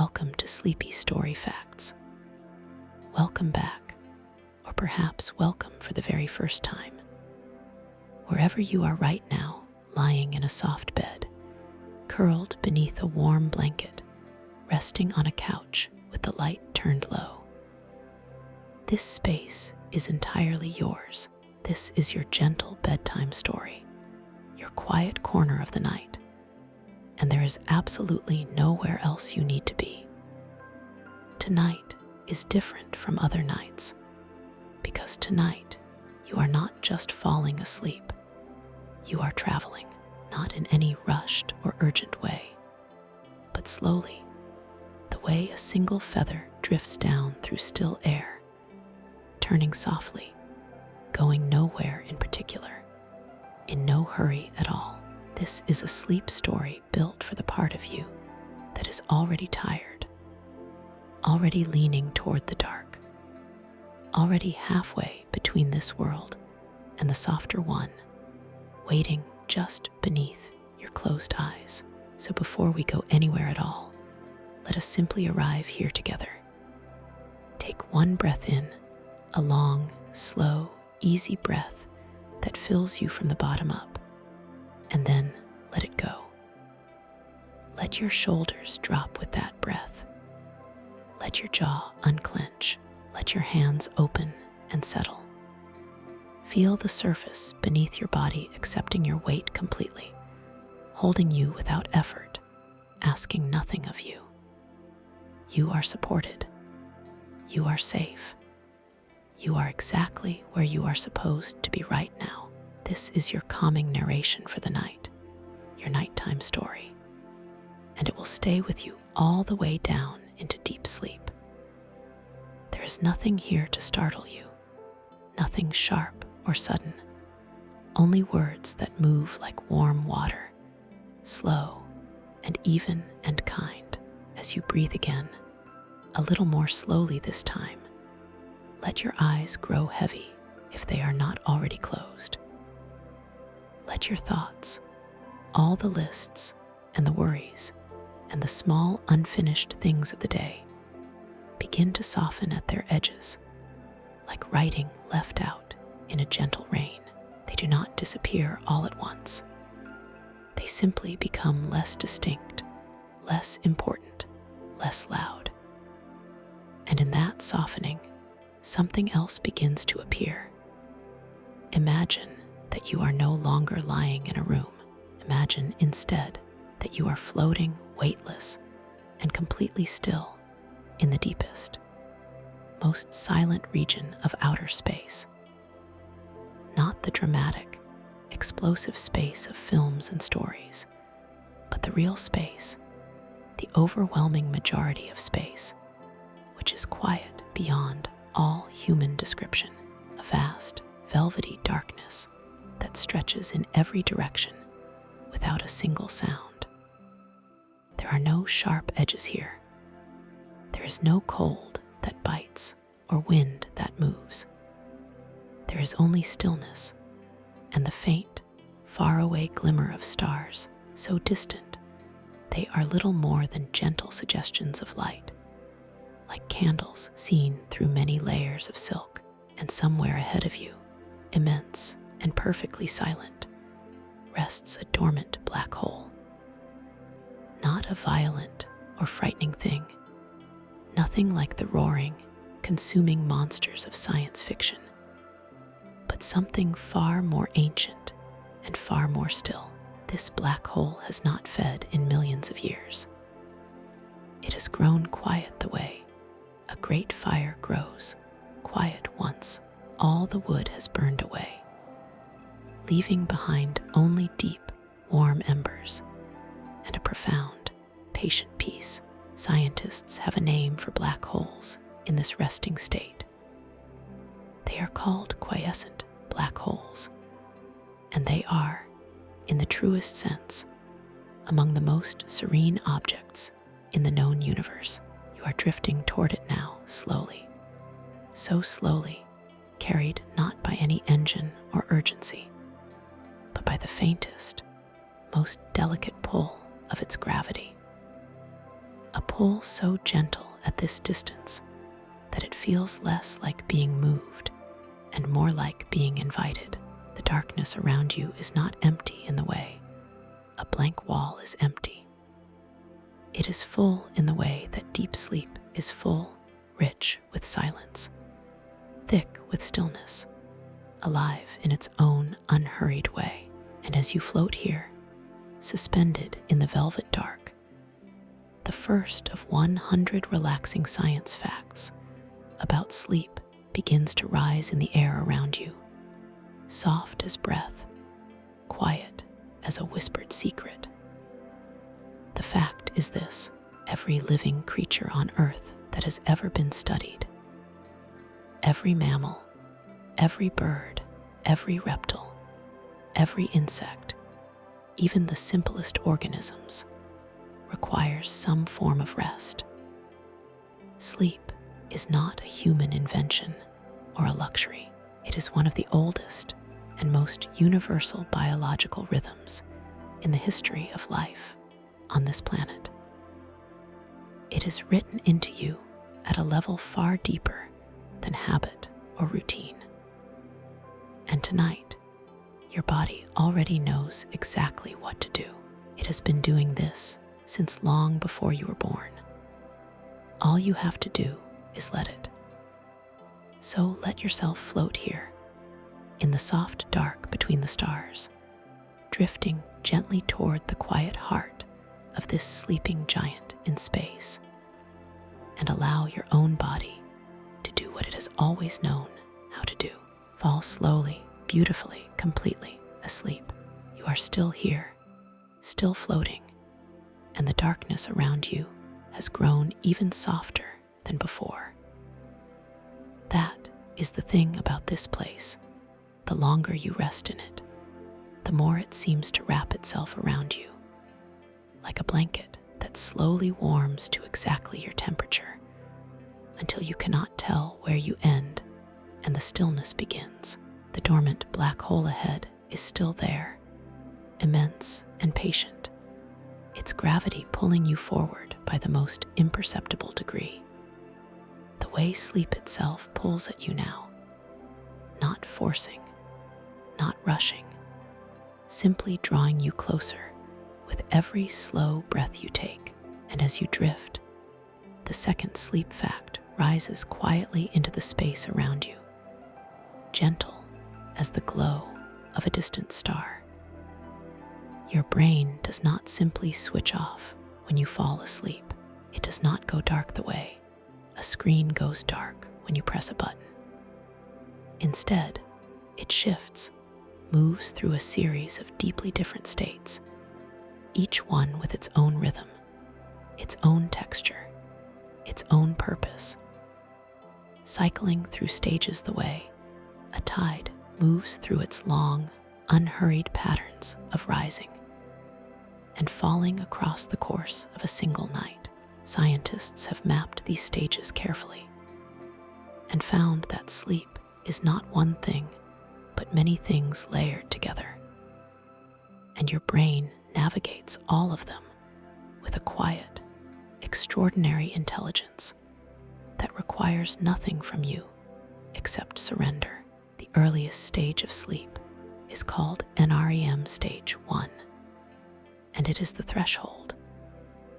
welcome to Sleepy Story Facts. Welcome back, or perhaps welcome for the very first time. Wherever you are right now, lying in a soft bed, curled beneath a warm blanket, resting on a couch with the light turned low. This space is entirely yours. This is your gentle bedtime story, your quiet corner of the night, and there is absolutely nowhere else you need to be. Tonight is different from other nights, because tonight you are not just falling asleep. You are traveling, not in any rushed or urgent way, but slowly, the way a single feather drifts down through still air, turning softly, going nowhere in particular, in no hurry at all. This is a sleep story built for the part of you that is already tired, already leaning toward the dark, already halfway between this world and the softer one, waiting just beneath your closed eyes. So before we go anywhere at all, let us simply arrive here together. Take one breath in, a long, slow, easy breath that fills you from the bottom up, and then let it go. Let your shoulders drop with that breath. Let your jaw unclench. Let your hands open and settle. Feel the surface beneath your body accepting your weight completely, holding you without effort, asking nothing of you. You are supported. You are safe. You are exactly where you are supposed to be right now. This is your calming narration for the night, your nighttime story, and it will stay with you all the way down into deep sleep. There is nothing here to startle you, nothing sharp or sudden, only words that move like warm water, slow and even and kind. As you breathe again, a little more slowly this time, let your eyes grow heavy if they are not already closed. Let your thoughts, all the lists and the worries and the small unfinished things of the day, begin to soften at their edges, like writing left out in a gentle rain. They do not disappear all at once. They simply become less distinct, less important, less loud. And in that softening, something else begins to appear. Imagine that you are no longer lying in a room. Imagine instead that you are floating weightless and completely still in the deepest, most silent region of outer space. Not the dramatic, explosive space of films and stories, but the real space, the overwhelming majority of space, which is quiet beyond all human description, a vast, velvety darkness that stretches in every direction without a single sound. There are no sharp edges here. There is no cold that bites or wind that moves. There is only stillness and the faint, faraway glimmer of stars, so distant they are little more than gentle suggestions of light, like candles seen through many layers of silk. And somewhere ahead of you, immense and perfectly silent, rests a dormant black hole. Not a violent or frightening thing, nothing like the roaring, consuming monsters of science fiction, but something far more ancient and far more still. This black hole has not fed in millions of years. It has grown quiet the way a great fire grows, quiet once all the wood has burned away, leaving behind only deep, warm embers and a profound, patient peace. Scientists have a name for black holes in this resting state. They are called quiescent black holes, and they are, in the truest sense, among the most serene objects in the known universe. You are drifting toward it now, slowly, so slowly, carried not by any engine or urgency, but by the faintest, most delicate pull of its gravity. a pull so gentle at this distance that it feels less like being moved and more like being invited. The darkness around you is not empty in the way a blank wall is empty. It is full in the way that deep sleep is full, rich with silence, thick with stillness, alive in its own unhurried way. And as you float here, suspended in the velvet dark, the first of 100 relaxing science facts about sleep begins to rise in the air around you, soft as breath, quiet as a whispered secret. The fact is this: every living creature on Earth that has ever been studied, every mammal, every bird, every reptile, every insect, even the simplest organisms, requires some form of rest. Sleep is not a human invention or a luxury. It is one of the oldest and most universal biological rhythms in the history of life on this planet. It is written into you at a level far deeper than habit or routine. And tonight, your body already knows exactly what to do. It has been doing this since long before you were born. All you have to do is let it. So let yourself float here, in the soft dark between the stars, drifting gently toward the quiet heart of this sleeping giant in space, and allow your own body to do what it has always known how to do. Fall slowly, beautifully, completely asleep. You are still here, still floating, and the darkness around you has grown even softer than before. That is the thing about this place. The longer you rest in it, the more it seems to wrap itself around you, like a blanket that slowly warms to exactly your temperature, until you cannot tell where you end and the stillness begins. The dormant black hole ahead is still there, immense and patient, its gravity pulling you forward by the most imperceptible degree. The way sleep itself pulls at you now, not forcing, not rushing, simply drawing you closer with every slow breath you take. And as you drift, the second sleep fact rises quietly into the space around you, gentle as the glow of a distant star. Your brain does not simply switch off when you fall asleep. It does not go dark the way a screen goes dark when you press a button. Instead, it shifts, moves through a series of deeply different states, each one with its own rhythm, its own texture, its own purpose. Cycling through stages the way a tide moves through its long, unhurried patterns of rising and falling across the course of a single night. Scientists have mapped these stages carefully and found that sleep is not one thing, but many things layered together. And your brain navigates all of them with a quiet, extraordinary intelligence that requires nothing from you except surrender. The earliest stage of sleep is called NREM Stage 1, and it is the threshold,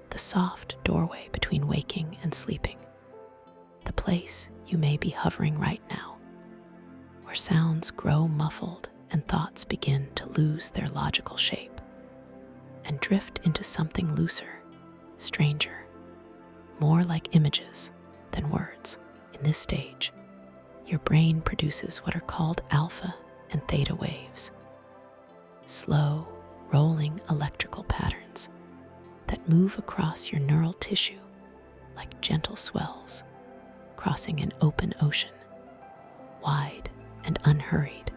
the soft doorway between waking and sleeping, the place you may be hovering right now, where sounds grow muffled and thoughts begin to lose their logical shape and drift into something looser, stranger, more like images than words. In this stage, your brain produces what are called alpha and theta waves, slow, rolling electrical patterns that move across your neural tissue like gentle swells crossing an open ocean, wide and unhurried,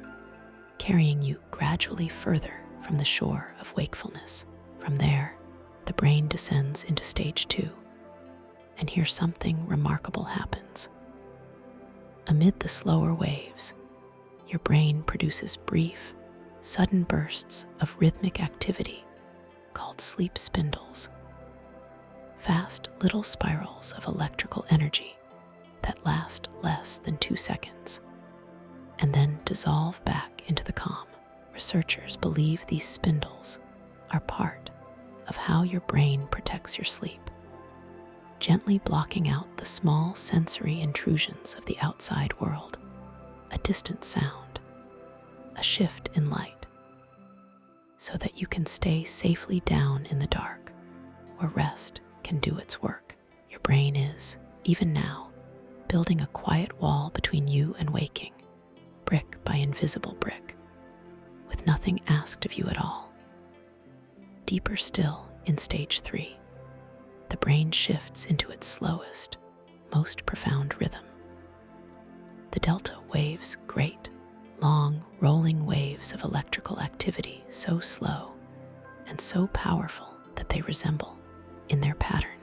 carrying you gradually further from the shore of wakefulness. From there, the brain descends into stage 2, and here something remarkable happens. Amid the slower waves, your brain produces brief, sudden bursts of rhythmic activity called sleep spindles. fast little spirals of electrical energy that last less than 2 seconds and then dissolve back into the calm. Researchers believe these spindles are part of how your brain protects your sleep, gently blocking out the small sensory intrusions of the outside world, a distant sound, a shift in light, so that you can stay safely down in the dark where rest can do its work. Your brain is, even now, building a quiet wall between you and waking, brick by invisible brick, with nothing asked of you at all. Deeper still, in stage 3, the brain shifts into its slowest, most profound rhythm. The delta waves, great, long, rolling waves of electrical activity, so slow and so powerful that they resemble, in their pattern,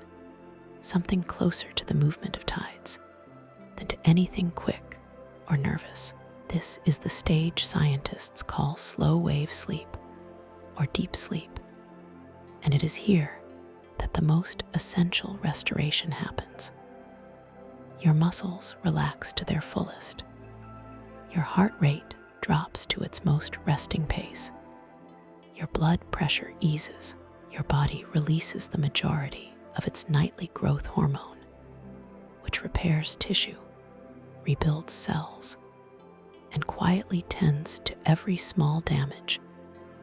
something closer to the movement of tides than to anything quick or nervous. This is the stage scientists call slow wave sleep or deep sleep, and it is here that the most essential restoration happens. Your muscles relax to their fullest. Your heart rate drops to its most resting pace. Your blood pressure eases. Your body releases the majority of its nightly growth hormone, which repairs tissue, rebuilds cells, and quietly tends to every small damage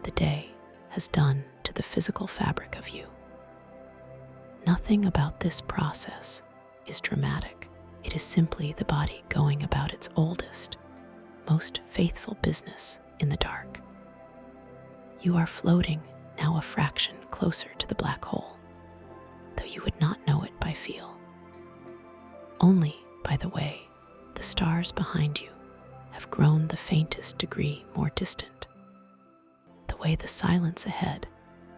the day has done to the physical fabric of you. Nothing about this process is dramatic. It is simply the body going about its oldest, most faithful business in the dark. You are floating now a fraction closer to the black hole, though you would not know it by feel. Only, by the way, the stars behind you have grown the faintest degree more distant. The way the silence ahead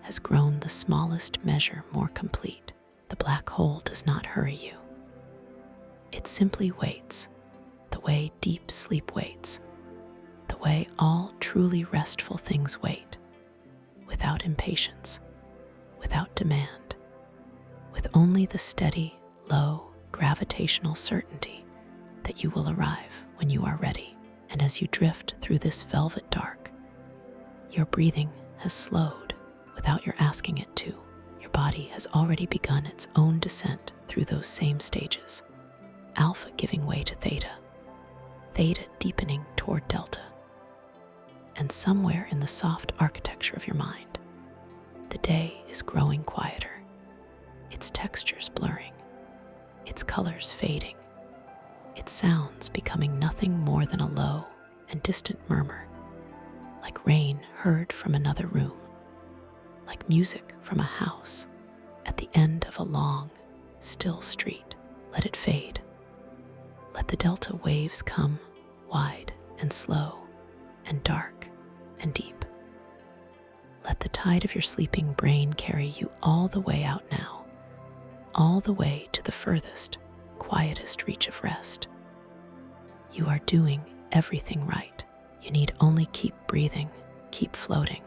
has grown the smallest measure more complete. The black hole does not hurry you. It simply waits, the way deep sleep waits, the way all truly restful things wait, without impatience, without demand, with only the steady, low, gravitational certainty that you will arrive when you are ready. And as you drift through this velvet dark, your breathing has slowed without your asking it to. Your body has already begun its own descent through those same stages, alpha giving way to theta, theta deepening toward delta. And somewhere in the soft architecture of your mind, the day is growing quieter, its textures blurring, its colors fading, its sounds becoming nothing more than a low and distant murmur, like rain heard from another room, like music from a house at the end of a long, still street. Let it fade. Let the delta waves come, wide and slow and dark and deep. Let the tide of your sleeping brain carry you all the way out now, all the way to the furthest, quietest reach of rest. You are doing everything right. You need only keep breathing, keep floating,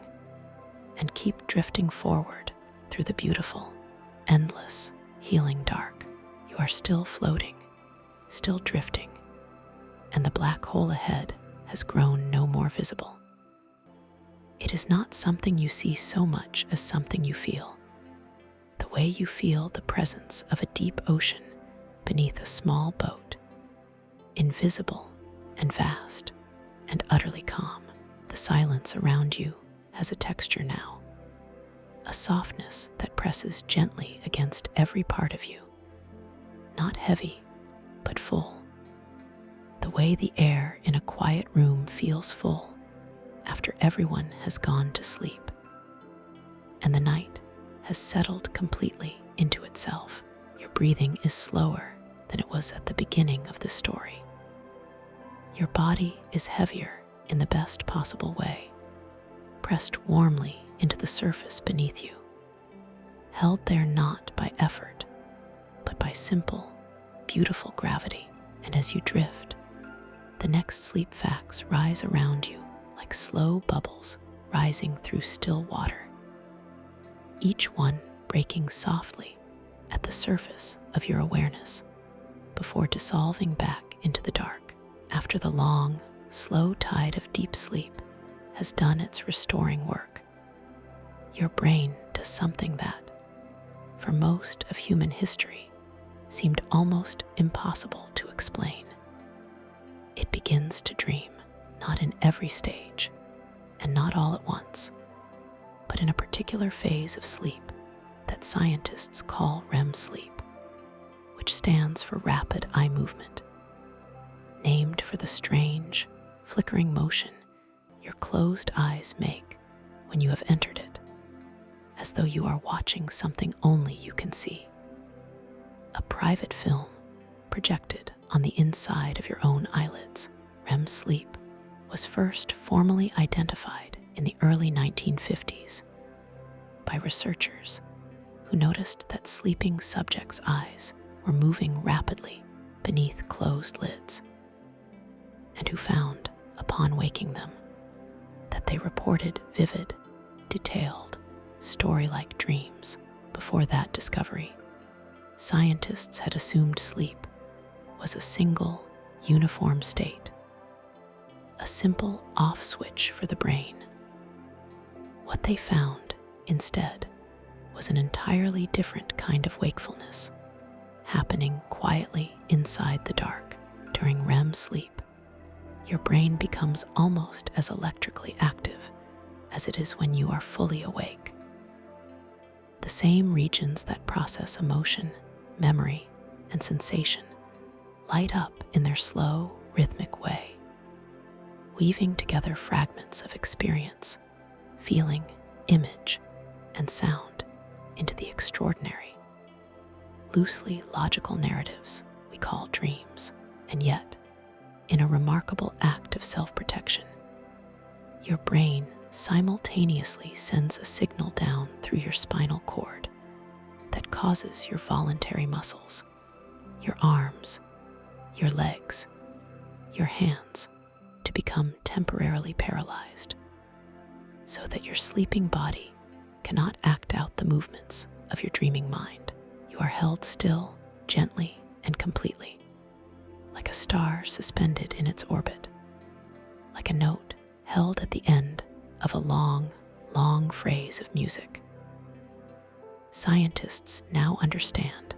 and keep drifting forward through the beautiful, endless, healing dark. You are still floating, still drifting, and the black hole ahead has grown no more visible. It is not something you see so much as something you feel. The way you feel the presence of a deep ocean beneath a small boat, invisible and vast and utterly calm. The silence around you has a texture now, a softness that presses gently against every part of you, not heavy, but full. The way the air in a quiet room feels full after everyone has gone to sleep, and the night has settled completely into itself. Your breathing is slower than it was at the beginning of the story. Your body is heavier in the best possible way, pressed warmly into the surface beneath you, held there not by effort, but by simple, beautiful gravity. And as you drift, the next sleep facts rise around you like slow bubbles rising through still water, each one breaking softly at the surface of your awareness before dissolving back into the dark. After the long, slow tide of deep sleep has done its restoring work, your brain does something that, for most of human history, seemed almost impossible to explain. It begins to dream, not in every stage, and not all at once, but in a particular phase of sleep that scientists call REM sleep, which stands for rapid eye movement, named for the strange, flickering motion your closed eyes make when you have entered it, as though you are watching something only you can see. A private film projected on the inside of your own eyelids, REM sleep was first formally identified in the early 1950s by researchers who noticed that sleeping subjects' eyes were moving rapidly beneath closed lids, and who found, upon waking them, that they reported vivid, detailed, story-like dreams. Before that discovery, scientists had assumed sleep was a single, uniform state, a simple off switch for the brain. What they found, instead, was an entirely different kind of wakefulness, happening quietly inside the dark. During REM sleep, your brain becomes almost as electrically active as it is when you are fully awake. The same regions that process emotion, memory, and sensation light up in their slow, rhythmic way, weaving together fragments of experience, feeling, image, and sound into the extraordinary, loosely logical narratives we call dreams. And yet, in a remarkable act of self-protection, your brain simultaneously sends a signal down through your spinal cord that causes your voluntary muscles, your arms, your legs, your hands to become temporarily paralyzed, so that your sleeping body cannot act out the movements of your dreaming mind. You are held still, gently and completely, like a star suspended in its orbit, like a note held at the end of a long, long phrase of music. Scientists now understand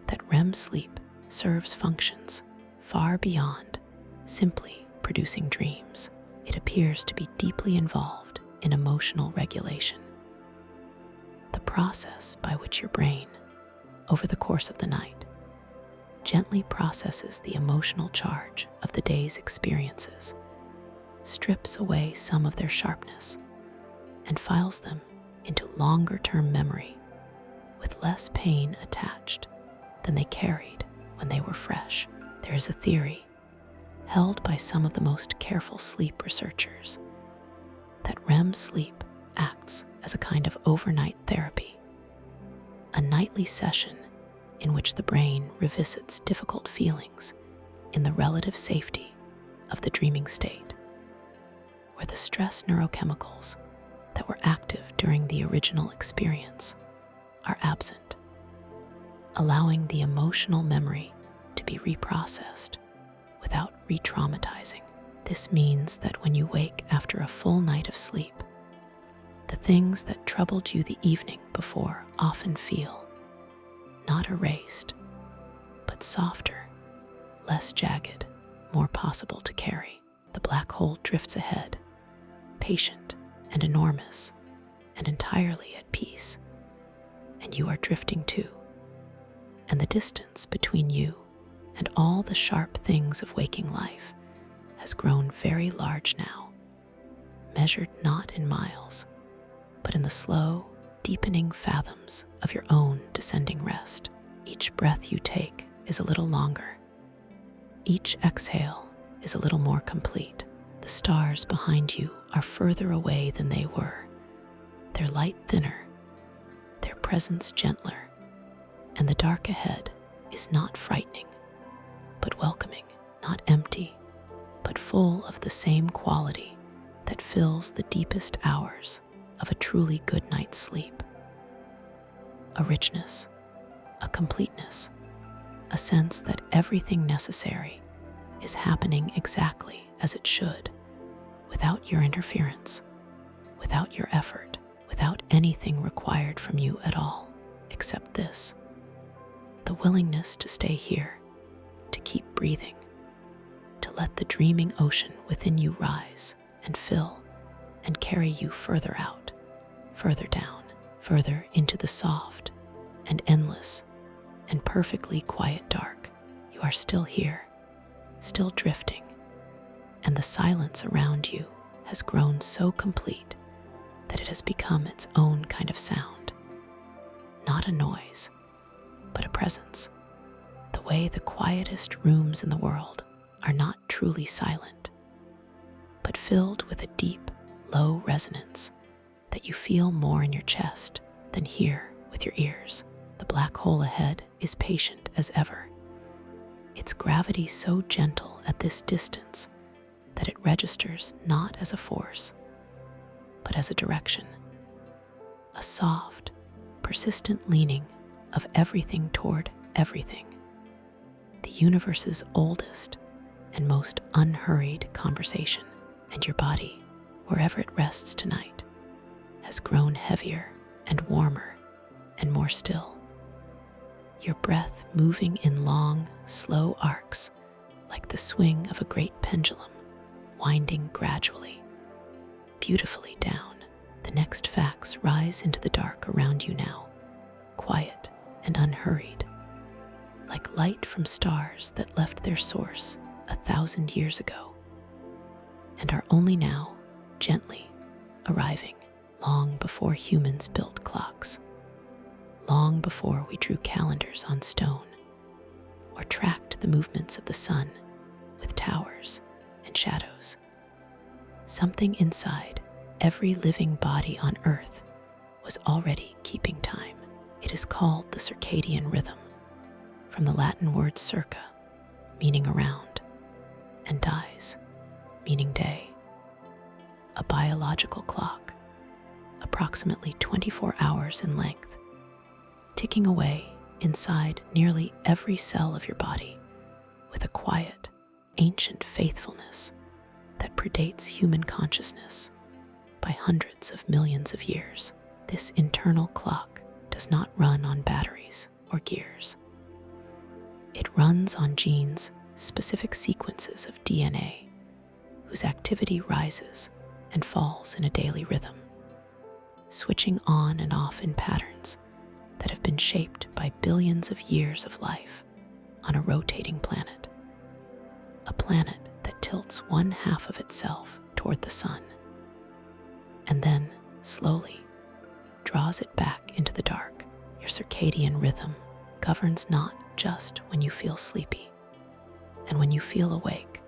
that REM sleep serves functions far beyond simply producing dreams. It appears to be deeply involved in emotional regulation, the process by which your brain, over the course of the night, gently processes the emotional charge of the day's experiences, strips away some of their sharpness, and files them into longer-term memory with less pain attached than they carried when they were fresh. There is a theory, held by some of the most careful sleep researchers, that REM sleep acts as a kind of overnight therapy, a nightly session in which the brain revisits difficult feelings in the relative safety of the dreaming state, where the stress neurochemicals that were active during the original experience are absent, allowing the emotional memory to be reprocessed without re-traumatizing. This means that when you wake after a full night of sleep, the things that troubled you the evening before often feel not erased, but softer, less jagged, more possible to carry. The black hole drifts ahead, patient and enormous, and entirely at peace, and you are drifting too. And the distance between you and all the sharp things of waking life has grown very large now, measured not in miles, but in the slow, deepening fathoms of your own descending rest. Each breath you take is a little longer. Each exhale is a little more complete. The stars behind you are further away than they were, their light thinner, their presence gentler, and the dark ahead is not frightening, but welcoming, not empty, but full of the same quality that fills the deepest hours of a truly good night's sleep. A richness, a completeness, a sense that everything necessary is happening exactly as it should, without your interference, without your effort, without anything required from you at all, except this: the willingness to stay here, to keep breathing, to let the dreaming ocean within you rise and fill and carry you further out, further down, further into the soft and endless and perfectly quiet dark. You are still here, still drifting, and the silence around you has grown so complete that it has become its own kind of sound. Not a noise, but a presence. The way the quietest rooms in the world are not truly silent, but filled with a deep, low resonance that you feel more in your chest than hear with your ears. The black hole ahead is patient as ever, its gravity so gentle at this distance that it registers not as a force, but as a direction, a soft, persistent leaning of everything toward everything. The universe's oldest and most unhurried conversation, and your body, wherever it rests tonight, has grown heavier and warmer and more still. Your breath moving in long, slow arcs like the swing of a great pendulum, winding gradually, beautifully down. The next facts rise into the dark around you now, quiet and unhurried, like light from stars that left their source 1,000 years ago and are only now gently arriving, long before humans built clocks, long before we drew calendars on stone or tracked the movements of the sun with towers and shadows. Something inside every living body on Earth was already keeping time. It is called the circadian rhythm, from the Latin word circa, meaning around, and dies, meaning day. A biological clock, approximately 24 hours in length, ticking away inside nearly every cell of your body with a quiet, ancient faithfulness that predates human consciousness by hundreds of millions of years. This internal clock does not run on batteries or gears. It runs on genes, specific sequences of DNA, whose activity rises and falls in a daily rhythm, switching on and off in patterns that have been shaped by billions of years of life on a rotating planet, a planet that tilts one half of itself toward the sun, and then, slowly, draws it back into the dark. Your circadian rhythm governs not just when you feel sleepy and when you feel awake,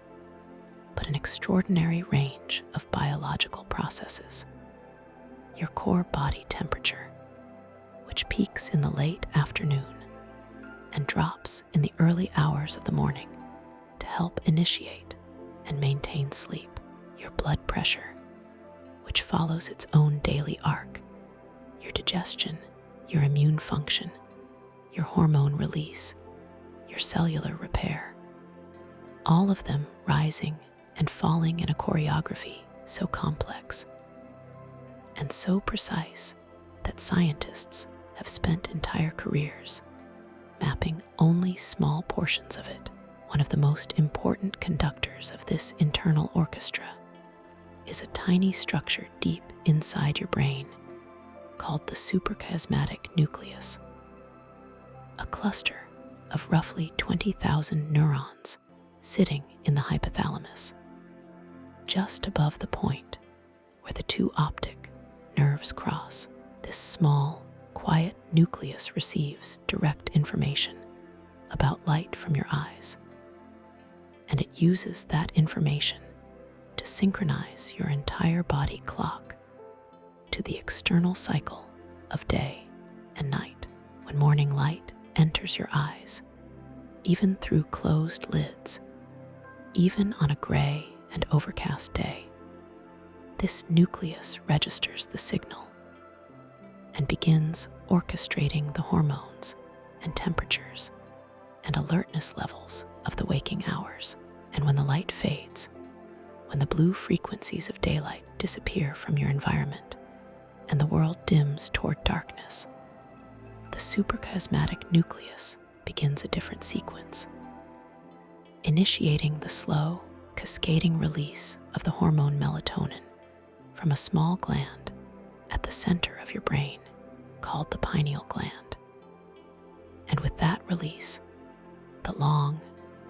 but an extraordinary range of biological processes. Your core body temperature, which peaks in the late afternoon and drops in the early hours of the morning to help initiate and maintain sleep. Your blood pressure, which follows its own daily arc. Your digestion, your immune function, your hormone release, your cellular repair. All of them rising and falling in a choreography so complex and so precise that scientists have spent entire careers mapping only small portions of it. One of the most important conductors of this internal orchestra is a tiny structure deep inside your brain called the suprachiasmatic nucleus, a cluster of roughly 20,000 neurons sitting in the hypothalamus, just above the point where the two optic nerves cross. This small, quiet nucleus receives direct information about light from your eyes, and it uses that information to synchronize your entire body clock to the external cycle of day and night. When morning light enters your eyes, even through closed lids, even on a gray and overcast day, this nucleus registers the signal and begins orchestrating the hormones and temperatures and alertness levels of the waking hours. And when the light fades, when the blue frequencies of daylight disappear from your environment and the world dims toward darkness, the suprachiasmatic nucleus begins a different sequence, initiating the slow, cascading release of the hormone melatonin from a small gland at the center of your brain called the pineal gland. And with that release, the long,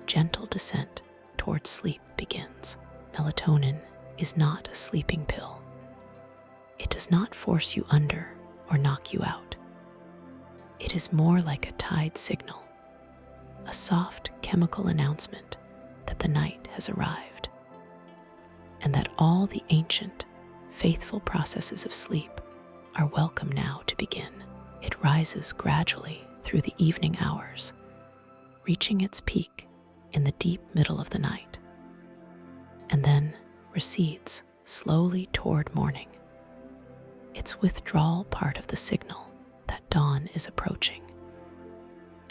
gentle descent towards sleep begins. Melatonin is not a sleeping pill. It does not force you under or knock you out. It is more like a tide signal, a soft chemical announcement that the night has arrived, and that all the ancient, faithful processes of sleep are welcome now to begin. It rises gradually through the evening hours, reaching its peak in the deep middle of the night, and then recedes slowly toward morning, its withdrawal part of the signal that dawn is approaching,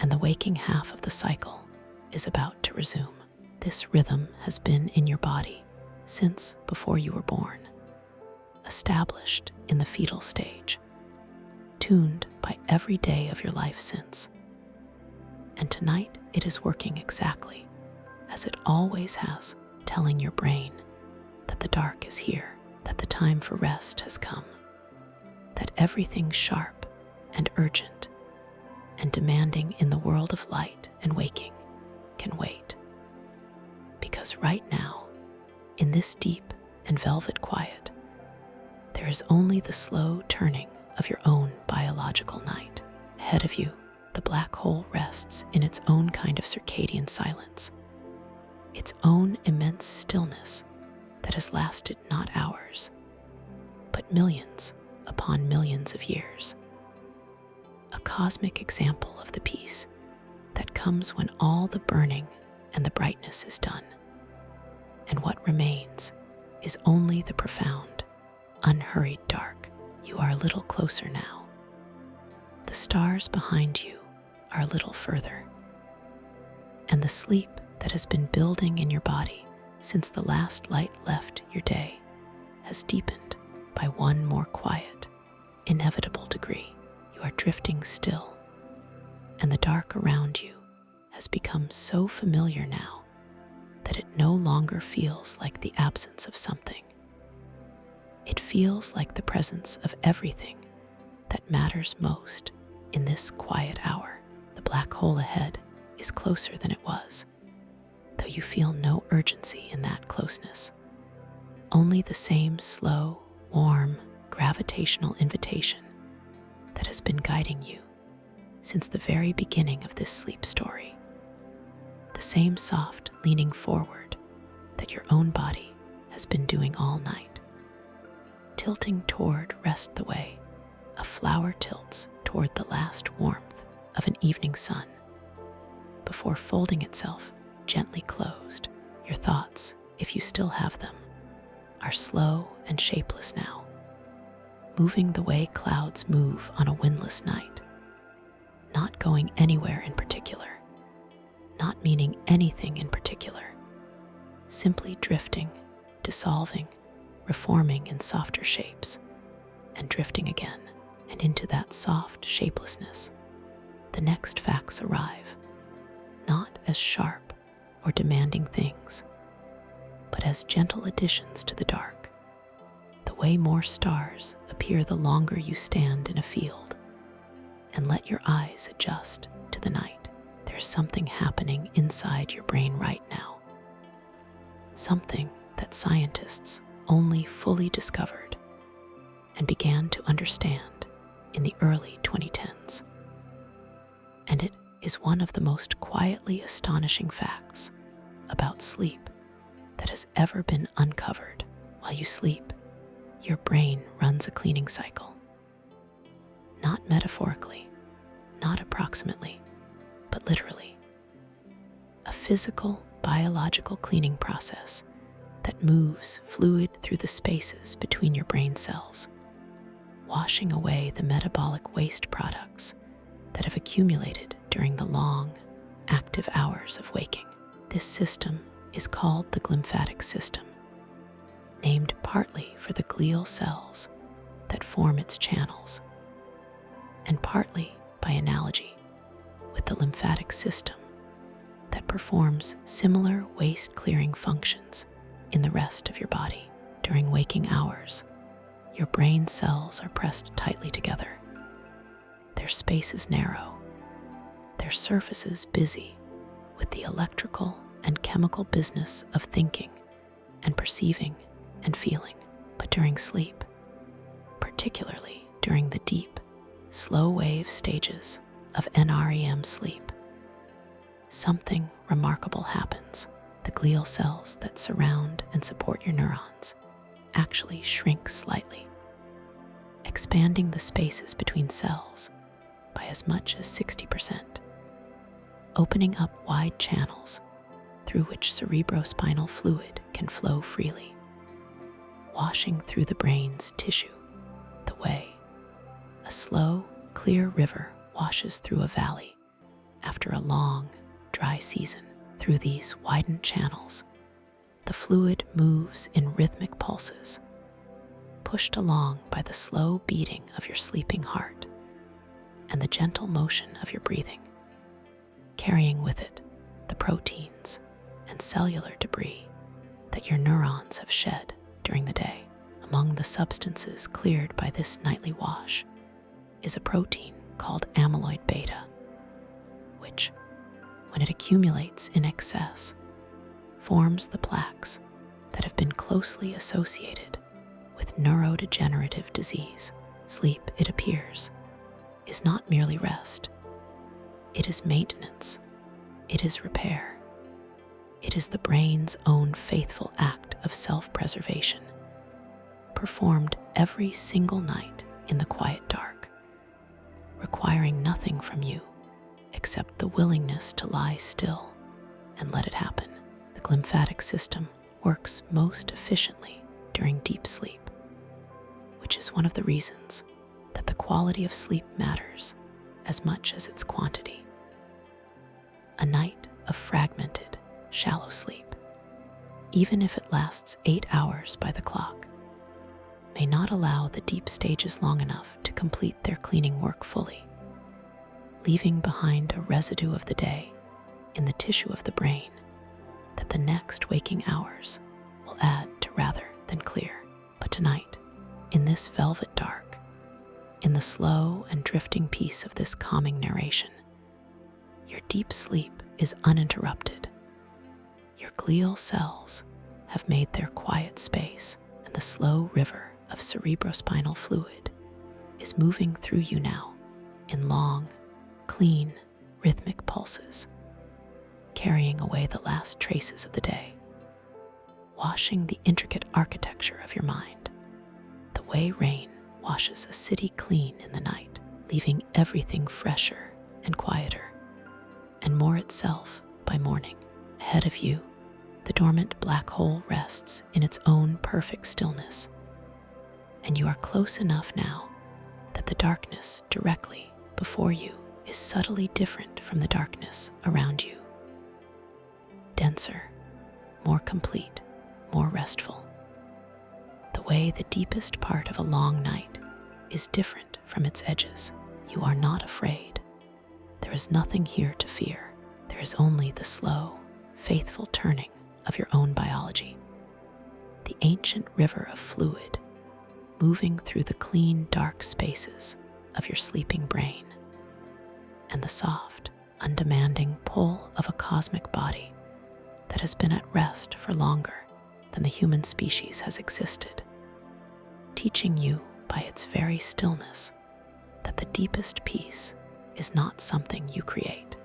and the waking half of the cycle is about to resume. This rhythm has been in your body since before you were born, established in the fetal stage, tuned by every day of your life since. And tonight it is working exactly as it always has, telling your brain that the dark is here, that the time for rest has come, that everything sharp and urgent and demanding in the world of light and waking can wait. Because right now, in this deep and velvet quiet, there is only the slow turning of your own biological night. Ahead of you, the black hole rests in its own kind of circadian silence, its own immense stillness that has lasted not hours, but millions upon millions of years. A cosmic example of the peace that comes when all the burning and the brightness is done, and what remains is only the profound, unhurried dark. You are a little closer now. The stars behind you are a little further, and the sleep that has been building in your body since the last light left your day has deepened by one more quiet, inevitable degree. You are drifting still, and the dark around you has become so familiar now that it no longer feels like the absence of something. It feels like the presence of everything that matters most in this quiet hour. The black hole ahead is closer than it was, though you feel no urgency in that closeness. Only the same slow, warm, gravitational invitation that has been guiding you since the very beginning of this sleep story. The same soft leaning forward that your own body has been doing all night. Tilting toward rest the way a flower tilts toward the last warmth of an evening sun before folding itself gently closed. Your thoughts, if you still have them, are slow and shapeless now, moving the way clouds move on a windless night, not going anywhere in particular, not meaning anything in particular, simply drifting, dissolving, reforming in softer shapes, and drifting again, and into that soft shapelessness. The next facts arrive, not as sharp or demanding things, but as gentle additions to the dark, the way more stars appear the longer you stand in a field and let your eyes adjust to the night. There's something happening inside your brain right now, something that scientists only fully discovered and began to understand in the early 2010s. And it is one of the most quietly astonishing facts about sleep that has ever been uncovered. While you sleep, your brain runs a cleaning cycle. Not metaphorically, not approximately, but literally. A physical, biological cleaning process that moves fluid through the spaces between your brain cells, washing away the metabolic waste products that have accumulated during the long, active hours of waking. This system is called the glymphatic system, named partly for the glial cells that form its channels, and partly by analogy with the lymphatic system that performs similar waste-clearing functions in the rest of your body. During waking hours, your brain cells are pressed tightly together. Their spaces narrow, their surfaces busy with the electrical and chemical business of thinking and perceiving and feeling. But during sleep, particularly during the deep, slow-wave stages of NREM sleep, something remarkable happens. The glial cells that surround and support your neurons actually shrink slightly, expanding the spaces between cells by as much as 60%, opening up wide channels through which cerebrospinal fluid can flow freely, washing through the brain's tissue the way a slow, clear river washes through a valley after a long, dry season. Through these widened channels, the fluid moves in rhythmic pulses, pushed along by the slow beating of your sleeping heart and the gentle motion of your breathing, carrying with it the proteins and cellular debris that your neurons have shed during the day. Among the substances cleared by this nightly wash is a protein called amyloid beta, which, when it accumulates in excess, forms the plaques that have been closely associated with neurodegenerative disease. Sleep, it appears, is not merely rest. It is maintenance. It is repair. It is the brain's own faithful act of self-preservation, performed every single night in the quiet dark, requiring nothing from you except the willingness to lie still and let it happen. The glymphatic system works most efficiently during deep sleep, which is one of the reasons that the quality of sleep matters as much as its quantity. A night of fragmented, shallow sleep, even if it lasts 8 hours by the clock, may not allow the deep stages long enough to complete their cleaning work fully, leaving behind a residue of the day in the tissue of the brain that the next waking hours will add to rather than clear. But tonight, in this velvet dark, in the slow and drifting peace of this calming narration, your deep sleep is uninterrupted. Your glial cells have made their quiet space, and the slow river of cerebrospinal fluid is moving through you now in long, clean, rhythmic pulses, carrying away the last traces of the day, washing the intricate architecture of your mind, the way rain washes a city clean in the night, leaving everything fresher and quieter, and more itself by morning. Ahead of you, the dormant black hole rests in its own perfect stillness, and you are close enough now that the darkness directly before you is subtly different from the darkness around you. Denser, more complete, more restful. The way the deepest part of a long night is different from its edges. You are not afraid. There is nothing here to fear. There is only the slow, faithful turning of your own biology. The ancient river of fluid moving through the clean, dark spaces of your sleeping brain, and the soft, undemanding pull of a cosmic body that has been at rest for longer than the human species has existed, teaching you by its very stillness that the deepest peace is not something you create.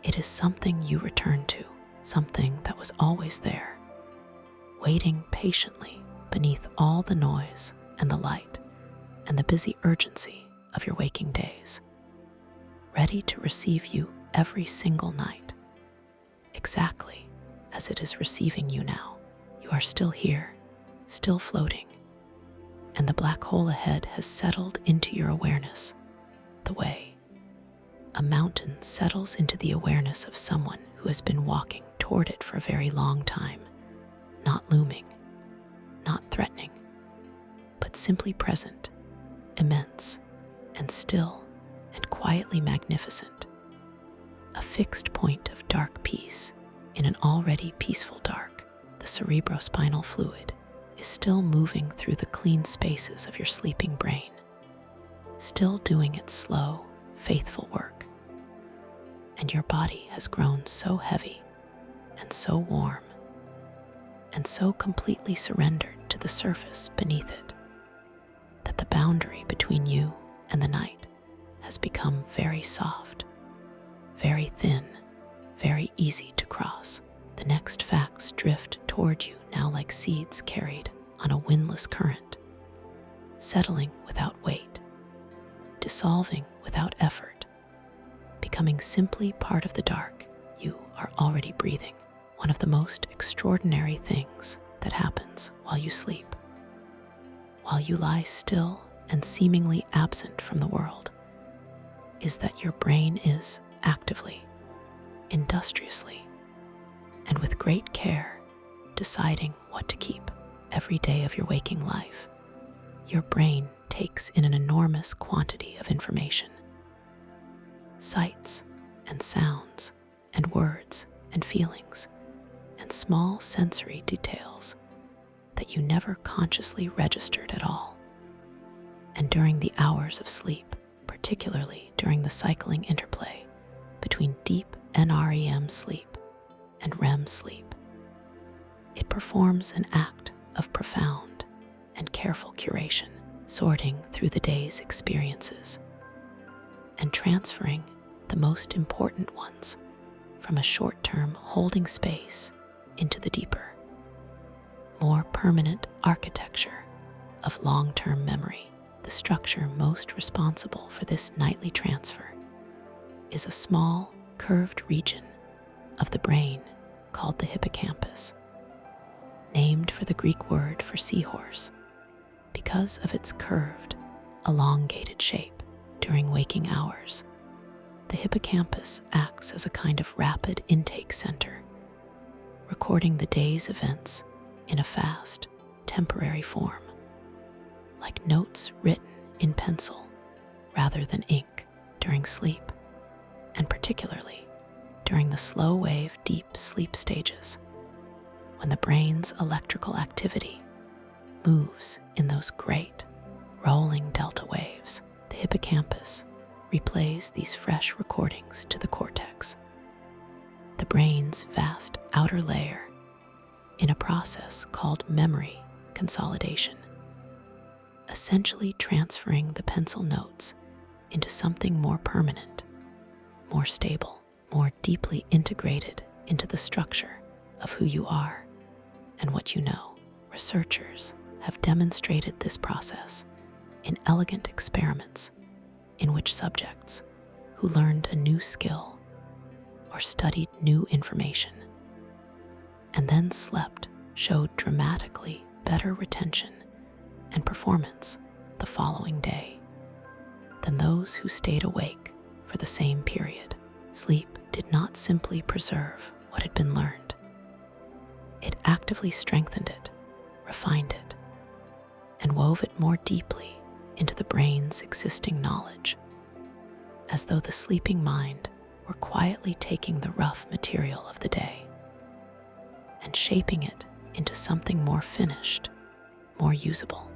It is something you return to, something that was always there, waiting patiently beneath all the noise and the light and the busy urgency of your waking days, ready to receive you every single night, exactly as it is receiving you now. You are still here, still floating, and the black hole ahead has settled into your awareness the way a mountain settles into the awareness of someone who has been walking toward it for a very long time, not looming, not threatening, but simply present, immense, and still, and quietly magnificent. A fixed point of dark peace in an already peaceful dark. The cerebrospinal fluid is still moving through the clean spaces of your sleeping brain, still doing its slow, faithful work. And your body has grown so heavy and so warm and so completely surrendered to the surface beneath it that the boundary between you and the night has become very soft, very thin, very easy to cross. The next facts drift toward you now like seeds carried on a windless current, settling without weight, dissolving without effort, becoming simply part of the dark you are already breathing. One of the most extraordinary things that happens while you sleep, while you lie still and seemingly absent from the world, is that your brain is actively, industriously, and with great care deciding what to keep every day of your waking life. Your brain takes in an enormous quantity of information, sights and sounds and words and feelings and small sensory details that you never consciously registered at all. And during the hours of sleep, particularly during the cycling interplay between deep NREM sleep and REM sleep, it performs an act of profound and careful curation, sorting through the day's experiences and transferring the most important ones from a short-term holding space into the deeper, more permanent architecture of long-term memory. The structure most responsible for this nightly transfer is a small, curved region of the brain called the hippocampus, named for the Greek word for seahorse because of its curved, elongated shape. During waking hours, the hippocampus acts as a kind of rapid intake center, recording the day's events in a fast, temporary form, like notes written in pencil rather than ink. During sleep, and particularly during the slow wave deep sleep stages, when the brain's electrical activity moves in those great, rolling delta waves, the hippocampus replays these fresh recordings to the cortex, the brain's vast outer layer, in a process called memory consolidation, essentially transferring the pencil notes into something more permanent, more stable, more deeply integrated into the structure of who you are and what you know. Researchers have demonstrated this process in elegant experiments in which subjects who learned a new skill or studied new information and then slept showed dramatically better retention and performance the following day than those who stayed awake for the same period. Sleep did not simply preserve what had been learned. It actively strengthened it, refined it, and wove it more deeply into the brain's existing knowledge, as though the sleeping mind were quietly taking the rough material of the day and shaping it into something more finished, more usable,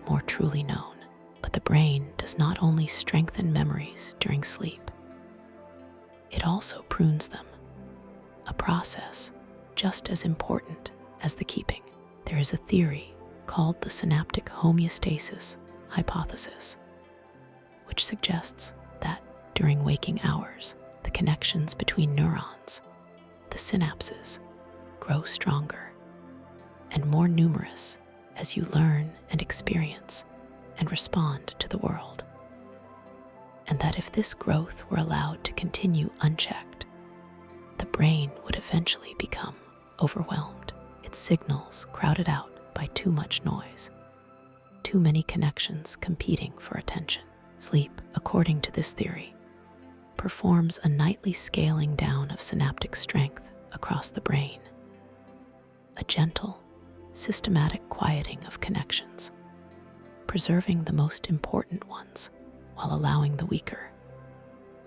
more truly known. But the brain does not only strengthen memories during sleep, it also prunes them, a process just as important as the keeping. There is a theory called the synaptic homeostasis hypothesis, which suggests that during waking hours, the connections between neurons, the synapses, grow stronger and more numerous as you learn and experience and respond to the world. And that if this growth were allowed to continue unchecked, the brain would eventually become overwhelmed, its signals crowded out by too much noise, too many connections competing for attention. Sleep, according to this theory, performs a nightly scaling down of synaptic strength across the brain, a gentle, systematic quieting of connections, preserving the most important ones while allowing the weaker,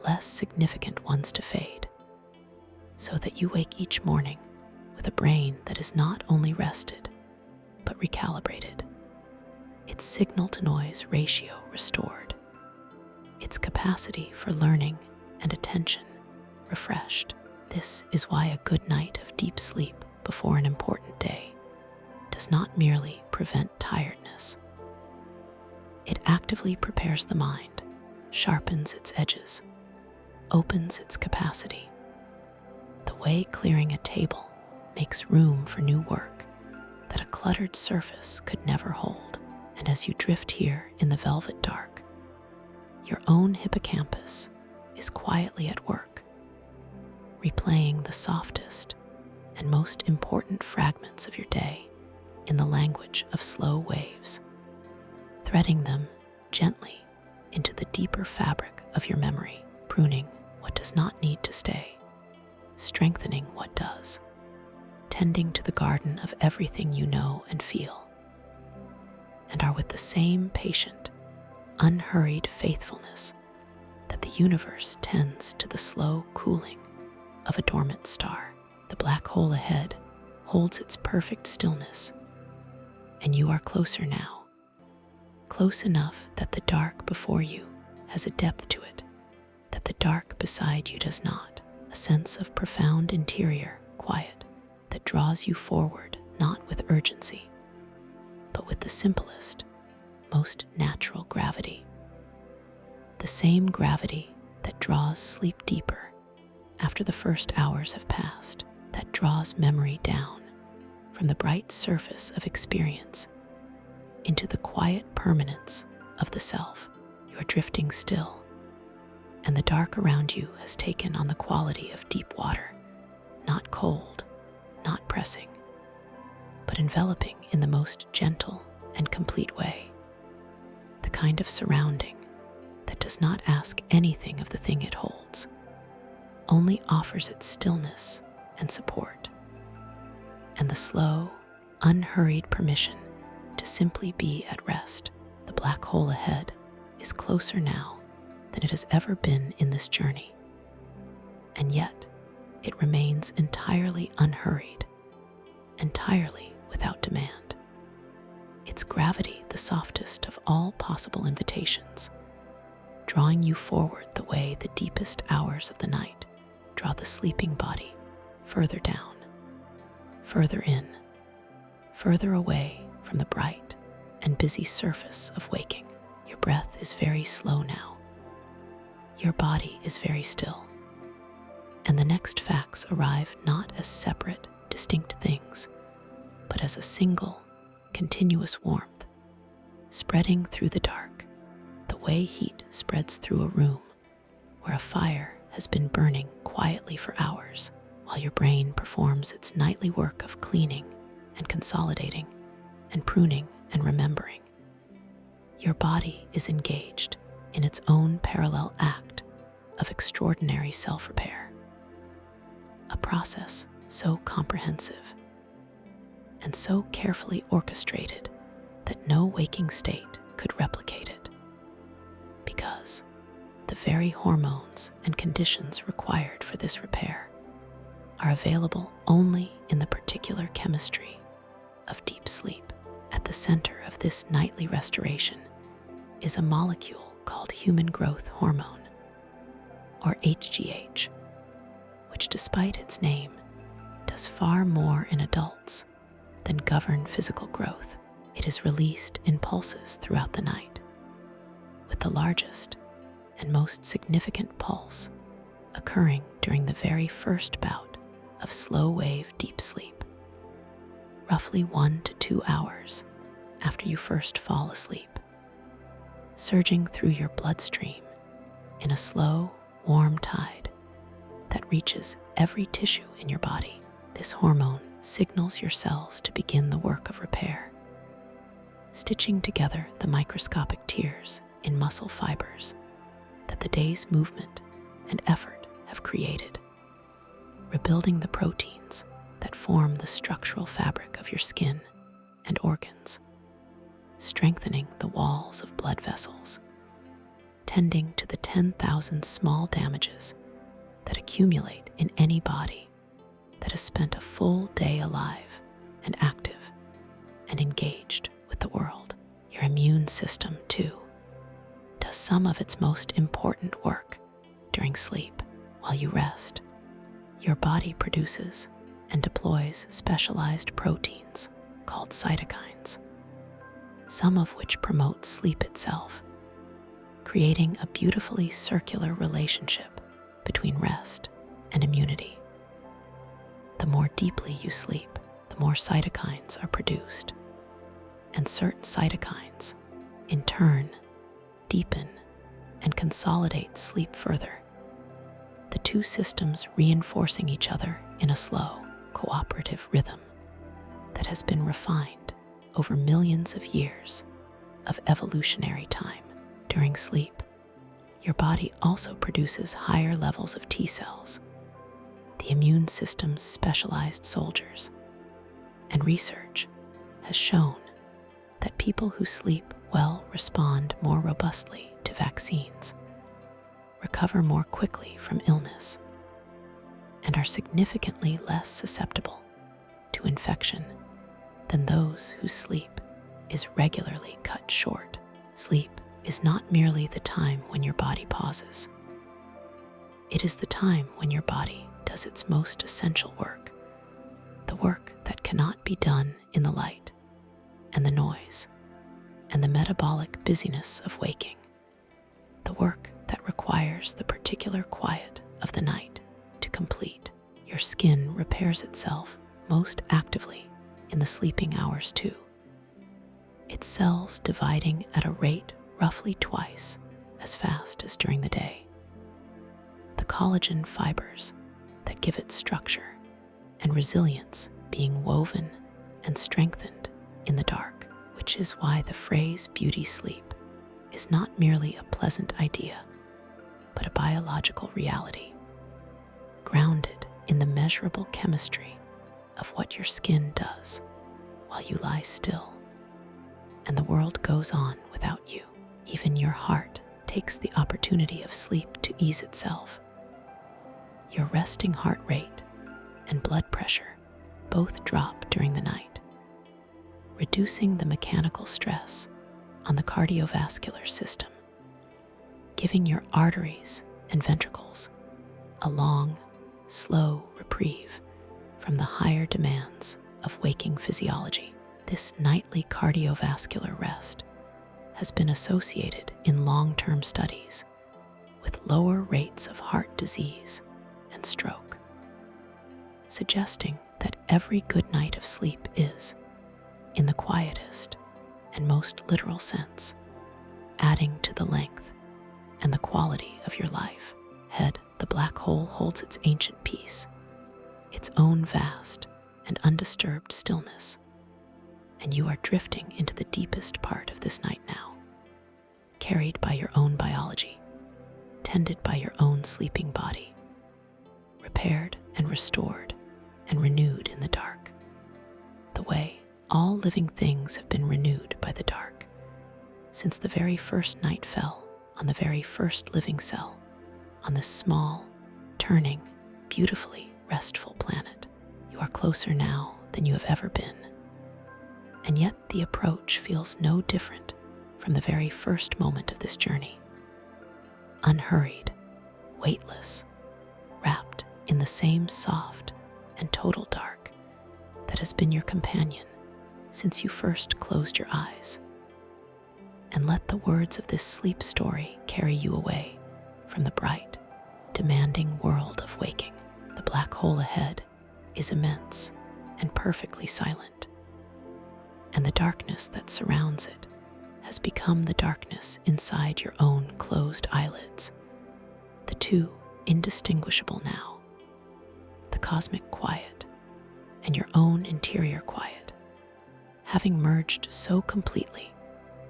less significant ones to fade, so that you wake each morning with a brain that is not only rested, but recalibrated, its signal-to-noise ratio restored, its capacity for learning and attention refreshed. This is why a good night of deep sleep before an important day does not merely prevent tiredness. It actively prepares the mind, sharpens its edges, opens its capacity. The way clearing a table makes room for new work that a cluttered surface could never hold. And as you drift here in the velvet dark, your own hippocampus is quietly at work, replaying the softest and most important fragments of your day in the language of slow waves, threading them gently into the deeper fabric of your memory, pruning what does not need to stay, strengthening what does, tending to the garden of everything you know and feel, and are with the same patient, unhurried faithfulness that the universe tends to the slow cooling of a dormant star. The black hole ahead holds its perfect stillness, and you are closer now, close enough that the dark before you has a depth to it that the dark beside you does not, a sense of profound interior quiet that draws you forward not with urgency, but with the simplest, most natural gravity. The same gravity that draws sleep deeper after the first hours have passed, that draws memory down from the bright surface of experience into the quiet permanence of the self. You are drifting still, and the dark around you has taken on the quality of deep water, not cold, not pressing, but enveloping in the most gentle and complete way, the kind of surrounding that does not ask anything of the thing it holds, only offers its stillness and support, and the slow, unhurried permission to simply be at rest. The black hole ahead is closer now than it has ever been in this journey, and yet it remains entirely unhurried, entirely without demand. Its gravity the softest of all possible invitations, drawing you forward the way the deepest hours of the night draw the sleeping body further down, further in, further away from the bright and busy surface of waking. Your breath is very slow now. Your body is very still. And the next facts arrive not as separate, distinct things, but as a single, continuous warmth, spreading through the dark, the way heat spreads through a room where a fire has been burning quietly for hours, while your brain performs its nightly work of cleaning and consolidating and pruning and remembering. Your body is engaged in its own parallel act of extraordinary self-repair, a process so comprehensive and so carefully orchestrated that no waking state could replicate it, because the very hormones and conditions required for this repair are available only in the particular chemistry of deep sleep. At the center of this nightly restoration is a molecule called human growth hormone, or HGH, which, despite its name, does far more in adults than govern physical growth. It is released in pulses throughout the night, with the largest and most significant pulse occurring during the very first bout of slow-wave deep sleep, roughly 1 to 2 hours after you first fall asleep, surging through your bloodstream in a slow, warm tide that reaches every tissue in your body. This hormone signals your cells to begin the work of repair, stitching together the microscopic tears in muscle fibers that the day's movement and effort have created, rebuilding the proteins that form the structural fabric of your skin and organs, strengthening the walls of blood vessels, tending to the 10,000 small damages that accumulate in any body that has spent a full day alive and active and engaged with the world. Your immune system, too, does some of its most important work during sleep. While you rest, your body produces and deploys specialized proteins called cytokines, some of which promote sleep itself, creating a beautifully circular relationship between rest and immunity. The more deeply you sleep, the more cytokines are produced, and certain cytokines, in turn, deepen and consolidate sleep further, the two systems reinforcing each other in a slow, cooperative rhythm that has been refined over millions of years of evolutionary time. During sleep, your body also produces higher levels of T cells, the immune system's specialized soldiers, and research has shown that people who sleep well respond more robustly to vaccines, recover more quickly from illness, and are significantly less susceptible to infection than those whose sleep is regularly cut short. Sleep is not merely the time when your body pauses. It is the time when your body does its most essential work, the work that cannot be done in the light and the noise and the metabolic busyness of waking, the work that requires the particular quiet of the night to complete. Your skin repairs itself most actively in the sleeping hours too, its cells dividing at a rate roughly twice as fast as during the day. The collagen fibers that give it structure and resilience being woven and strengthened in the dark, which is why the phrase beauty sleep is not merely a pleasant idea, but a biological reality, grounded in the measurable chemistry of what your skin does while you lie still and the world goes on without you. Even your heart takes the opportunity of sleep to ease itself. Your resting heart rate and blood pressure both drop during the night, reducing the mechanical stress on the cardiovascular system, giving your arteries and ventricles a long, slow reprieve from the higher demands of waking physiology. This nightly cardiovascular rest has been associated in long-term studies with lower rates of heart disease and stroke, suggesting that every good night of sleep is, in the quietest and most literal sense, adding to the length and the quality of your life. Head, the black hole holds its ancient peace, its own vast and undisturbed stillness, and you are drifting into the deepest part of this night now, carried by your own biology, tended by your own sleeping body, repaired and restored and renewed in the dark, the way all living things have been renewed by the dark since the very first night fell on the very first living cell on this small, turning, beautifully restful planet. You are closer now than you have ever been, and yet the approach feels no different from the very first moment of this journey. Unhurried, weightless, wrapped in the same soft and total dark that has been your companion since you first closed your eyes. And let the words of this sleep story carry you away from the bright, demanding world of waking. The black hole ahead is immense and perfectly silent, and the darkness that surrounds it has become the darkness inside your own closed eyelids, the two indistinguishable now, the cosmic quiet and your own interior quiet, having merged so completely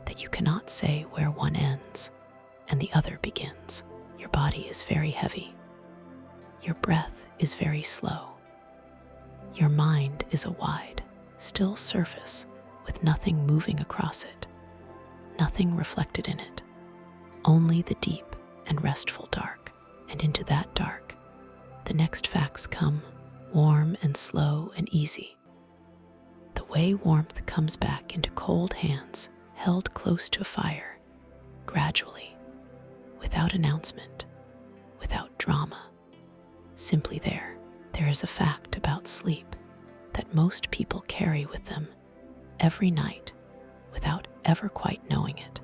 that you cannot say where one ends and the other begins. Your body is very heavy. Your breath is very slow. Your mind is a wide, still surface with nothing moving across it, nothing reflected in it, only the deep and restful dark. And into that dark, the next facts come, warm and slow and easy. The way warmth comes back into cold hands held close to a fire, gradually, without announcement, without drama, simply there. There is a fact about sleep that most people carry with them every night without ever quite knowing it.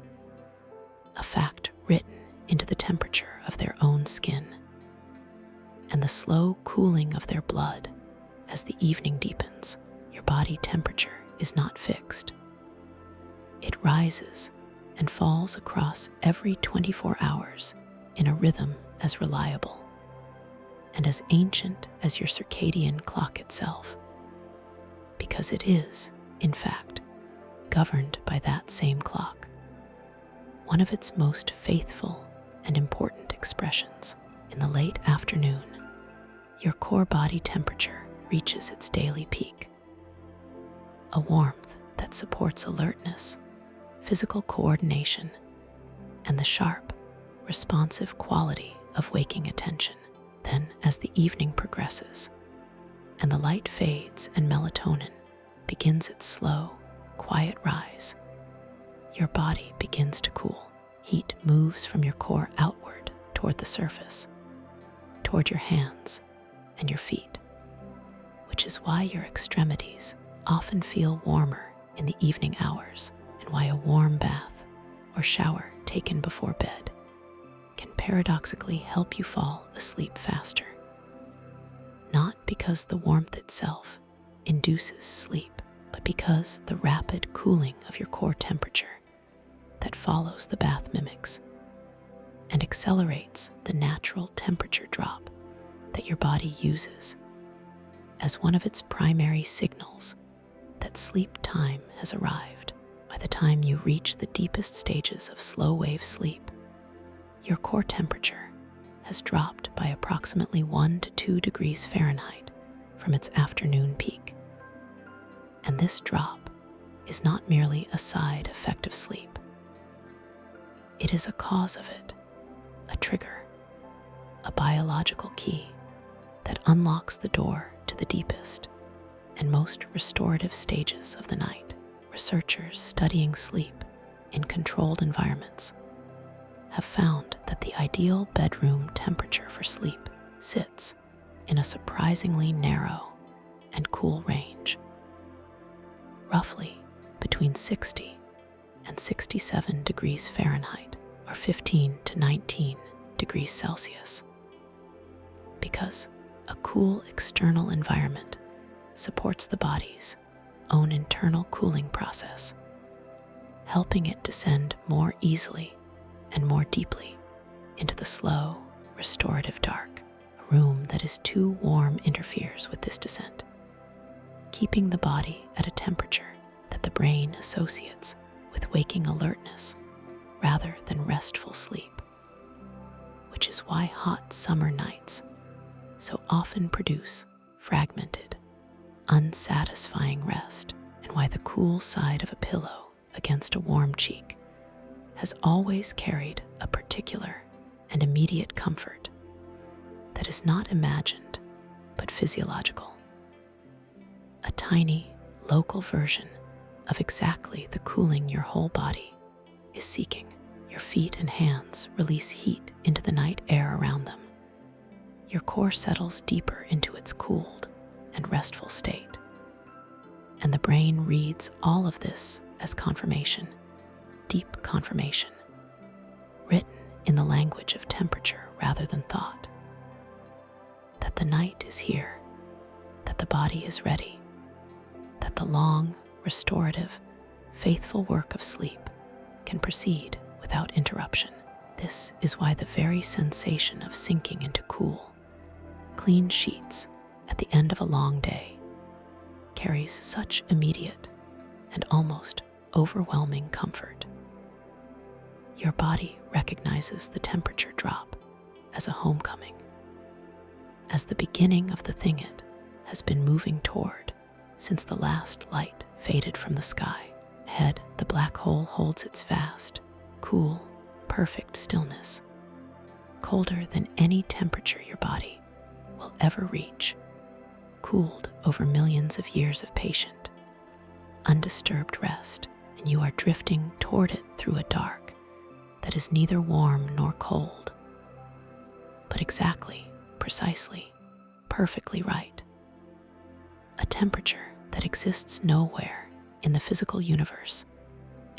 A fact written into the temperature of their own skin and the slow cooling of their blood as the evening deepens. Your body temperature is not fixed. It rises and falls across every 24 hours in a rhythm as reliable and as ancient as your circadian clock itself, because it is, in fact, governed by that same clock. One of its most faithful and important expressions. In the late afternoon, your core body temperature reaches its daily peak, a warmth that supports alertness, physical coordination, and the sharp, responsive quality of waking attention. Then, as the evening progresses and the light fades and melatonin begins its slow, quiet rise, your body begins to cool. Heat moves from your core outward toward the surface, toward your hands and your feet, which is why your extremities often feel warmer in the evening hours, and why a warm bath or shower taken before bed can paradoxically help you fall asleep faster. Not because the warmth itself induces sleep, but because the rapid cooling of your core temperature that follows the bath mimics and accelerates the natural temperature drop that your body uses as one of its primary signals that sleep time has arrived. By the time you reach the deepest stages of slow wave sleep, your core temperature has dropped by approximately 1 to 2 degrees Fahrenheit from its afternoon peak. And this drop is not merely a side effect of sleep. It is a cause of it, a trigger, a biological key that unlocks the door to the deepest and most restorative stages of the night. Researchers studying sleep in controlled environments have found that the ideal bedroom temperature for sleep sits in a surprisingly narrow and cool range, roughly between 60 and 67 degrees Fahrenheit, or 15 to 19 degrees Celsius, because a cool external environment supports the body's own internal cooling process, helping it descend more easily and more deeply into the slow, restorative dark. A room that is too warm interferes with this descent, keeping the body at a temperature that the brain associates with waking alertness rather than restful sleep, which is why hot summer nights so often produce fragmented, unsatisfying rest, and why the cool side of a pillow against a warm cheek has always carried a particular and immediate comfort that is not imagined but physiological. A tiny, local version of exactly the cooling your whole body is seeking. Your feet and hands release heat into the night air around them. Your core settles deeper into its cooled and restful state, and the brain reads all of this as confirmation, deep confirmation, written in the language of temperature rather than thought, that the night is here, that the body is ready, that the long, restorative, faithful work of sleep can proceed without interruption. This is why the very sensation of sinking into cool, clean sheets at the end of a long day carries such immediate and almost overwhelming comfort. Your body recognizes the temperature drop as a homecoming, as the beginning of the thing it has been moving toward since the last light faded from the sky. Ahead, the black hole holds its vast, cool, perfect stillness, colder than any temperature your body will ever reach, cooled over millions of years of patient, undisturbed rest, and you are drifting toward it through a dark that is neither warm nor cold, but exactly, precisely, perfectly right. A temperature that exists nowhere in the physical universe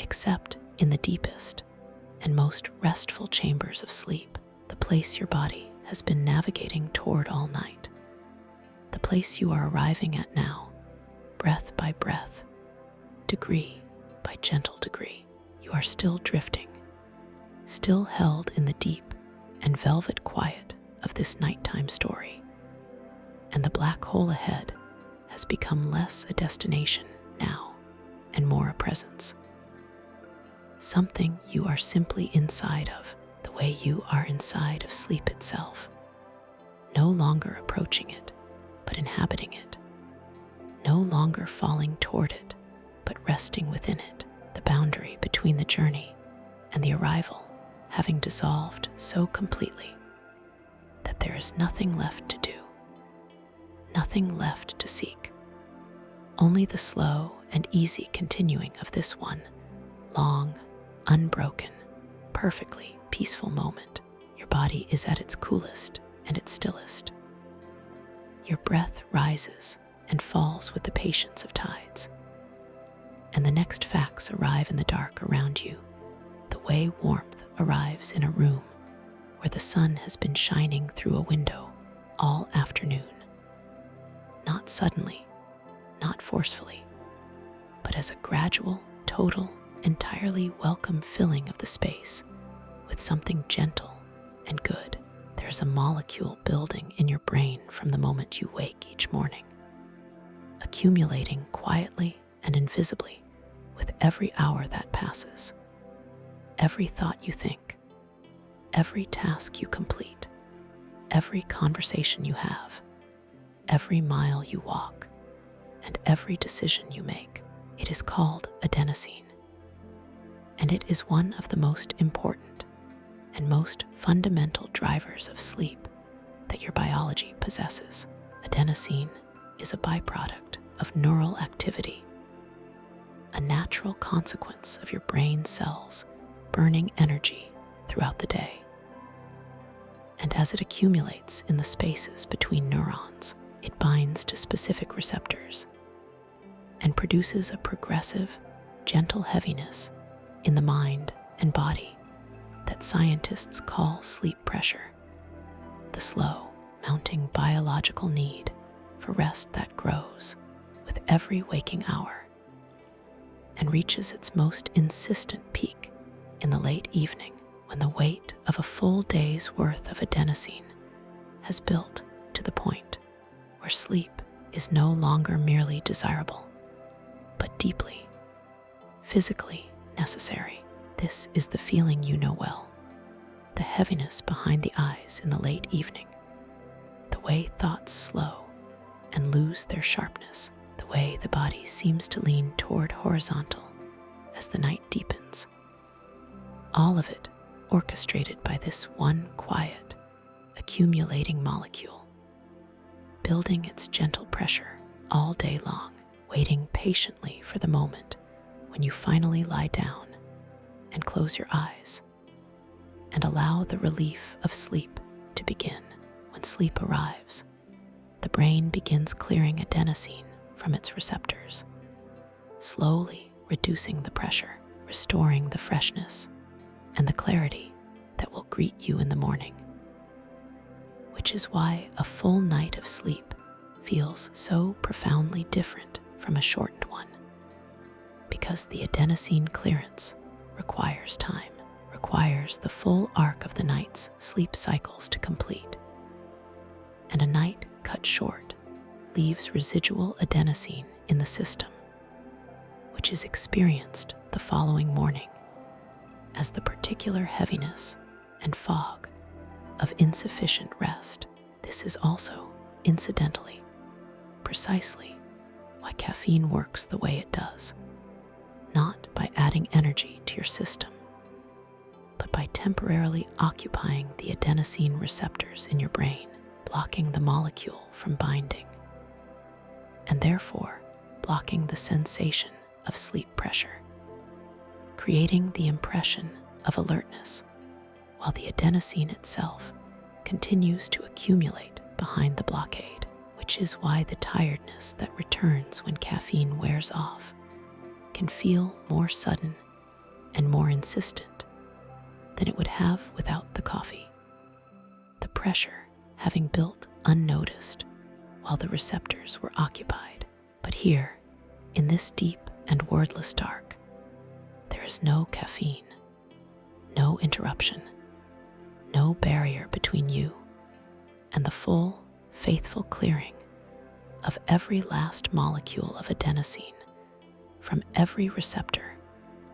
except in the deepest and most restful chambers of sleep, the place your body has been navigating toward all night, the place you are arriving at now, breath by breath, degree by gentle degree. You are still drifting, still held in the deep and velvet quiet of this nighttime story, and the black hole ahead has become less a destination now and more a presence. Something you are simply inside of, the way you are inside of sleep itself, no longer approaching it, but inhabiting it, no longer falling toward it, but resting within it, the boundary between the journey and the arrival having dissolved so completely that there is nothing left to do, nothing left to seek, only the slow and easy continuing of this one long, unbroken, perfectly peaceful moment. Your body is at its coolest and its stillest. Your breath rises and falls with the patience of tides, and the next facts arrive in the dark around you, the way warmth arrives in a room where the sun has been shining through a window all afternoon. Not suddenly, not forcefully, but as a gradual, total, entirely welcome filling of the space with something gentle and good. There's a molecule building in your brain from the moment you wake each morning, accumulating quietly and invisibly with every hour that passes, every thought you think, every task you complete, every conversation you have, every mile you walk, and every decision you make. It is called adenosine, and it is one of the most important and most fundamental drivers of sleep that your biology possesses. Adenosine is a byproduct of neural activity, a natural consequence of your brain cells burning energy throughout the day. And as it accumulates in the spaces between neurons, it binds to specific receptors and produces a progressive, gentle heaviness in the mind and body that scientists call sleep pressure, the slow, mounting biological need for rest that grows with every waking hour and reaches its most insistent peak in the late evening when the weight of a full day's worth of adenosine has built to the point where sleep is no longer merely desirable, but deeply, physically necessary. This is the feeling you know well, the heaviness behind the eyes in the late evening, the way thoughts slow and lose their sharpness, the way the body seems to lean toward horizontal as the night deepens. All of it orchestrated by this one quiet, accumulating molecule, building its gentle pressure all day long, waiting patiently for the moment when you finally lie down and close your eyes and allow the relief of sleep to begin. When sleep arrives, the brain begins clearing adenosine from its receptors, slowly reducing the pressure, restoring the freshness and the clarity that will greet you in the morning, which is why a full night of sleep feels so profoundly different from a shortened one, because the adenosine clearance requires time, requires the full arc of the night's sleep cycles to complete, and a night cut short leaves residual adenosine in the system, which is experienced the following morning as the particular heaviness and fog of insufficient rest. This is also, incidentally, precisely why caffeine works the way it does, not by adding energy to your system, but by temporarily occupying the adenosine receptors in your brain, blocking the molecule from binding, and therefore blocking the sensation of sleep pressure, creating the impression of alertness, while the adenosine itself continues to accumulate behind the blockade, which is why the tiredness that returns when caffeine wears off can feel more sudden and more insistent than it would have without the coffee. The pressure having built unnoticed while the receptors were occupied. But here, in this deep and wordless dark, there is no caffeine, no interruption, no barrier between you and the full, faithful clearing of every last molecule of adenosine from every receptor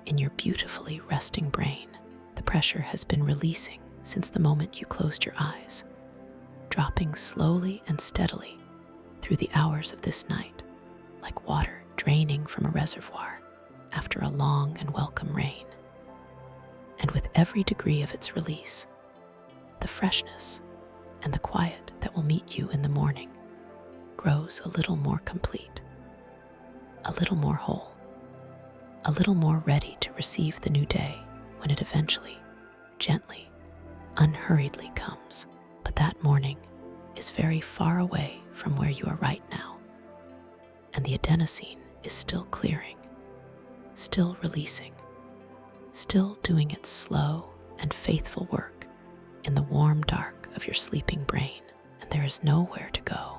in your beautifully resting brain. The pressure has been releasing since the moment you closed your eyes, dropping slowly and steadily through the hours of this night, like water draining from a reservoir after a long and welcome rain. And with every degree of its release, the freshness and the quiet that will meet you in the morning grows a little more complete, a little more whole, a little more ready to receive the new day when it eventually, gently, unhurriedly comes. But that morning is very far away from where you are right now, and the adenosine is still clearing, still releasing, still doing its slow and faithful work in the warm dark of your sleeping brain. And there is nowhere to go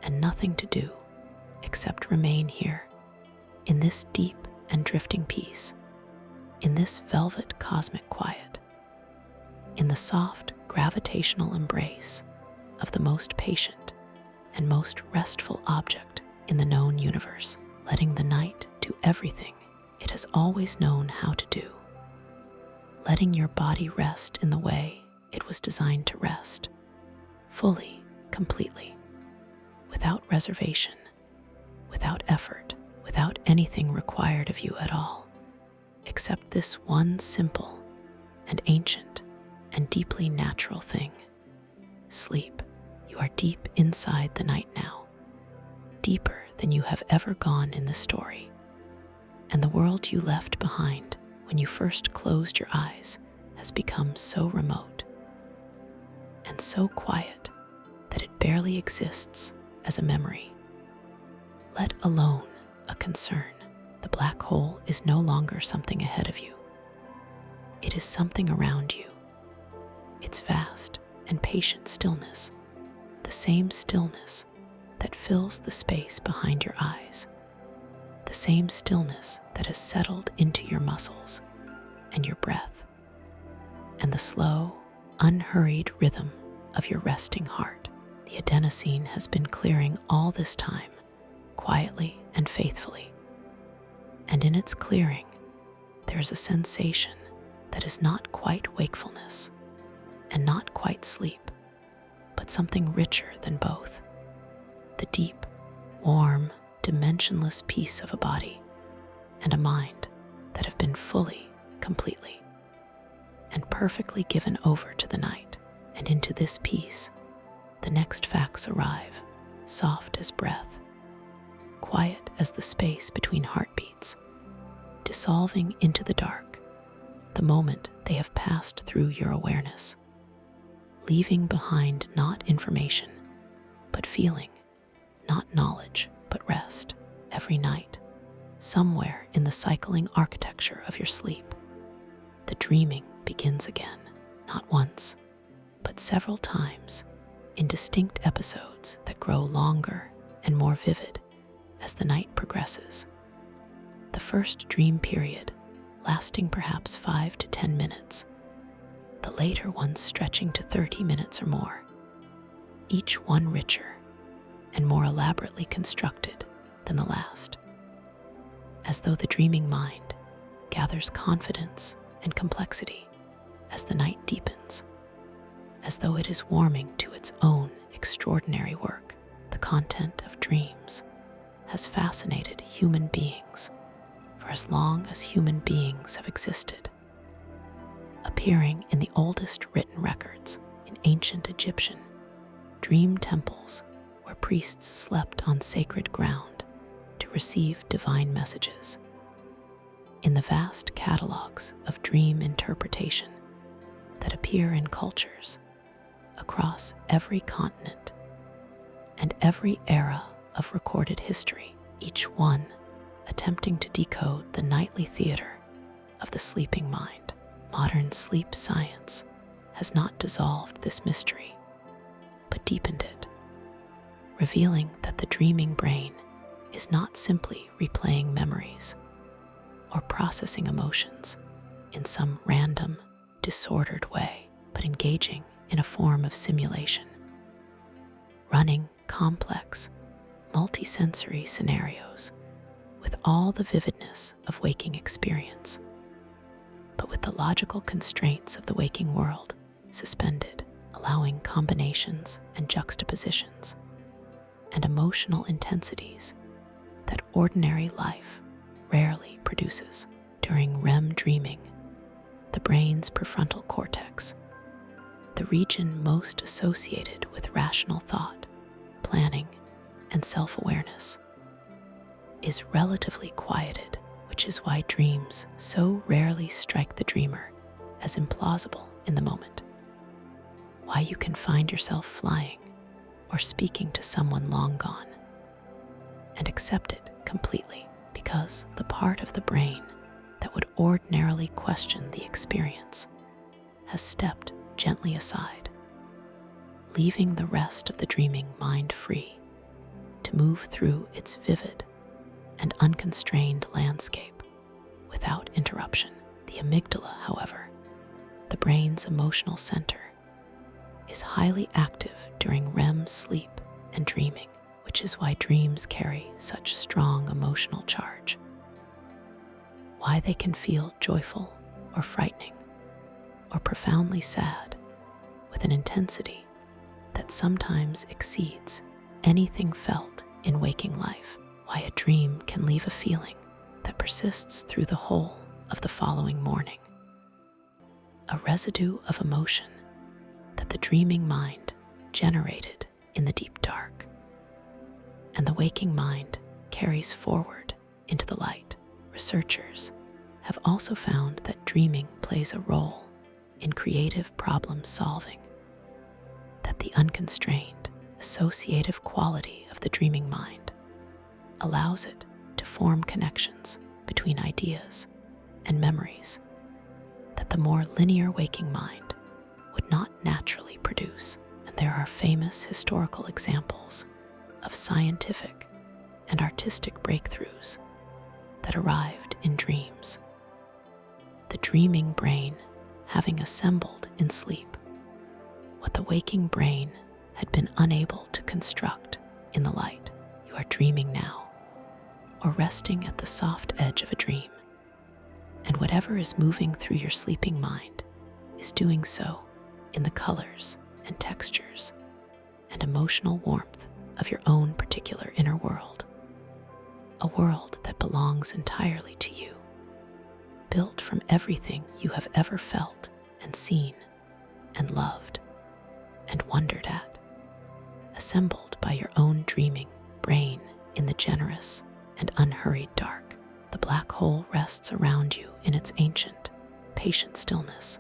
and nothing to do except remain here in this deep and drifting peace, in this velvet cosmic quiet, in the soft gravitational embrace of the most patient and most restful object in the known universe, letting the night do everything it has always known how to do, letting your body rest in the way it was designed to rest, fully, completely, without reservation, without effort, without anything required of you at all, except this one simple and ancient and deeply natural thing: sleep. You are deep inside the night now, deeper than you have ever gone in the story, and the world you left behind when you first closed your eyes has become so remote and so quiet that it barely exists as a memory, let alone a concern. The black hole is no longer something ahead of you. It is something around you. Its vast and patient stillness, the same stillness that fills the space behind your eyes, the same stillness that has settled into your muscles and your breath, and the slow, unhurried rhythm of your resting heart. The adenosine has been clearing all this time, quietly and faithfully. And in its clearing, there is a sensation that is not quite wakefulness and not quite sleep, but something richer than both: the deep, warm, dimensionless peace of a body and a mind that have been fully, completely, and perfectly given over to the night. And into this peace, the next facts arrive, soft as breath, quiet as the space between heartbeats, dissolving into the dark the moment they have passed through your awareness, leaving behind not information, but feeling, not knowledge, but rest. Every night, somewhere in the cycling architecture of your sleep, the dreaming begins again, not once, but several times, in distinct episodes that grow longer and more vivid as the night progresses. The first dream period lasting perhaps 5 to 10 minutes, the later ones stretching to 30 minutes or more, each one richer and more elaborately constructed than the last, as though the dreaming mind gathers confidence and complexity as the night deepens. as though it is warming to its own extraordinary work. The content of dreams has fascinated human beings for as long as human beings have existed, appearing in the oldest written records in ancient Egyptian dream temples where priests slept on sacred ground to receive divine messages, in the vast catalogs of dream interpretation that appear in cultures across every continent and every era of recorded history, each one attempting to decode the nightly theater of the sleeping mind. Modern sleep science has not dissolved this mystery, but deepened it, revealing that the dreaming brain is not simply replaying memories or processing emotions in some random, disordered way, but engaging in a form of simulation, running complex, multisensory scenarios with all the vividness of waking experience, but with the logical constraints of the waking world suspended, allowing combinations and juxtapositions and emotional intensities that ordinary life rarely produces. During REM dreaming, the brain's prefrontal cortex, the region most associated with rational thought, planning, and self-awareness, is relatively quieted, which is why dreams so rarely strike the dreamer as implausible in the moment. Why you can find yourself flying or speaking to someone long gone and accept it completely, because the part of the brain that would ordinarily question the experience has stepped gently aside, leaving the rest of the dreaming mind free to move through its vivid and unconstrained landscape without interruption. The amygdala, however, the brain's emotional center, is highly active during REM sleep and dreaming, which is why dreams carry such strong emotional charge. Why they can feel joyful or frightening or profoundly sad with an intensity that sometimes exceeds anything felt in waking life. Why a dream can leave a feeling that persists through the whole of the following morning. A residue of emotion that the dreaming mind generated in the deep dark, and the waking mind carries forward into the light. Researchers have also found that dreaming plays a role in creative problem solving, that the unconstrained, associative quality of the dreaming mind allows it to form connections between ideas and memories that the more linear waking mind would not naturally produce. And there are famous historical examples of scientific and artistic breakthroughs that arrived in dreams. The dreaming brain having assembled in sleep what the waking brain had been unable to construct in the light. You are dreaming now, or resting at the soft edge of a dream, and whatever is moving through your sleeping mind is doing so in the colors and textures and emotional warmth of your own particular inner world, a world that belongs entirely to you, built from everything you have ever felt and seen and loved and wondered at, assembled by your own dreaming brain in the generous and unhurried dark. The black hole rests around you in its ancient, patient stillness,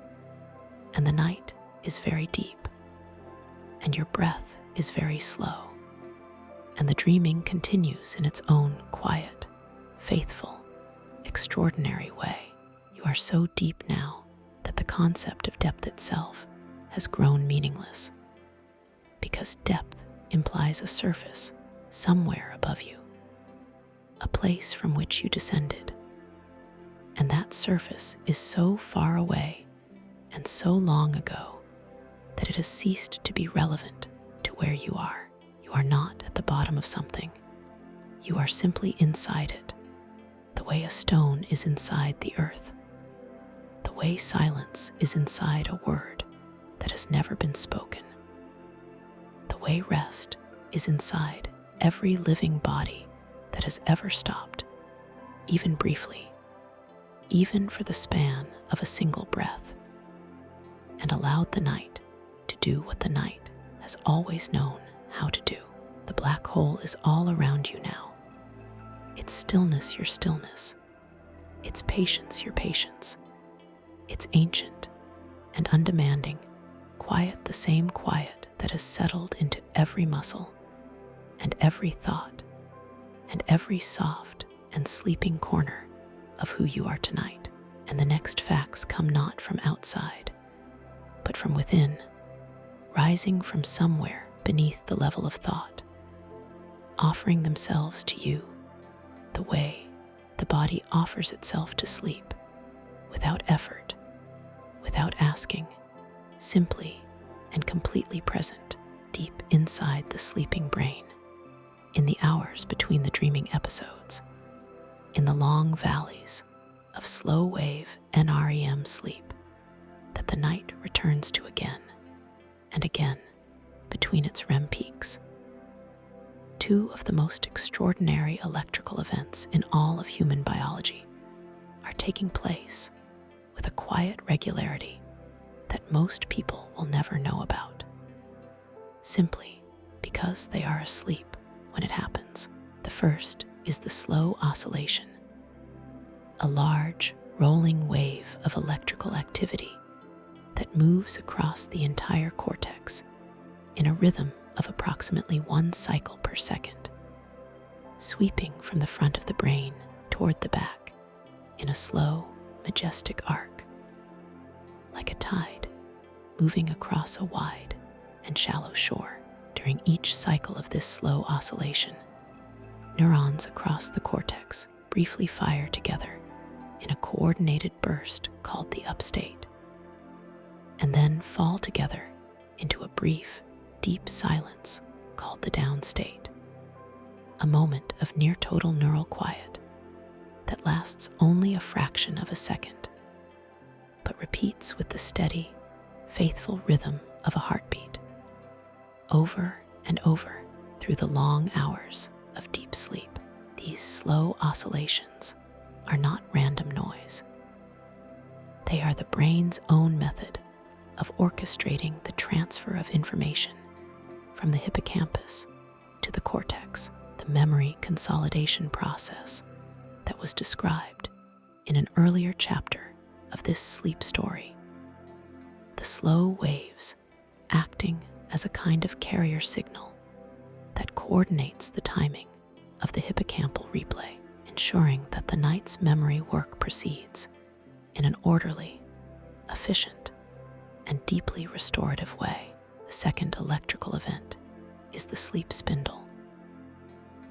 and the night is very deep, and your breath is very slow, and the dreaming continues in its own quiet, faithful, extraordinary way. You are so deep now that the concept of depth itself has grown meaningless, because depth implies a surface somewhere above you, a place from which you descended, and that surface is so far away and so long ago that it has ceased to be relevant to where you are. You are not at the bottom of something. You are simply inside it, the way a stone is inside the earth, the way silence is inside a word, that has never been spoken. The way rest is inside every living body that has ever stopped, even briefly, even for the span of a single breath, and allowed the night to do what the night has always known how to do. The black hole is all around you now. Its stillness, your stillness. Its patience, your patience. Its ancient and undemanding quiet, the same quiet that has settled into every muscle and every thought and every soft and sleeping corner of who you are tonight. And the next facts come not from outside, but from within, rising from somewhere beneath the level of thought, offering themselves to you the way the body offers itself to sleep, without effort, without asking, simply and completely present deep inside the sleeping brain, in the hours between the dreaming episodes, in the long valleys of slow wave NREM sleep that the night returns to again and again between its REM peaks. Two of the most extraordinary electrical events in all of human biology are taking place with a quiet regularity that most people will never know about, simply because they are asleep when it happens. The first is the slow oscillation, a large, rolling wave of electrical activity that moves across the entire cortex in a rhythm of approximately 1 cycle per second, sweeping from the front of the brain toward the back in a slow, majestic arc, like a tide moving across a wide and shallow shore. During each cycle of this slow oscillation, neurons across the cortex briefly fire together in a coordinated burst called the upstate, and then fall together into a brief, deep silence called the downstate, a moment of near total neural quiet that lasts only a fraction of a second, but repeats with the steady, faithful rhythm of a heartbeat, over and over through the long hours of deep sleep. These slow oscillations are not random noise. They are the brain's own method of orchestrating the transfer of information from the hippocampus to the cortex, the memory consolidation process that was described in an earlier chapter of this sleep story. The slow waves acting as a kind of carrier signal that coordinates the timing of the hippocampal replay, ensuring that the night's memory work proceeds in an orderly, efficient, and deeply restorative way. The second electrical event is the sleep spindle.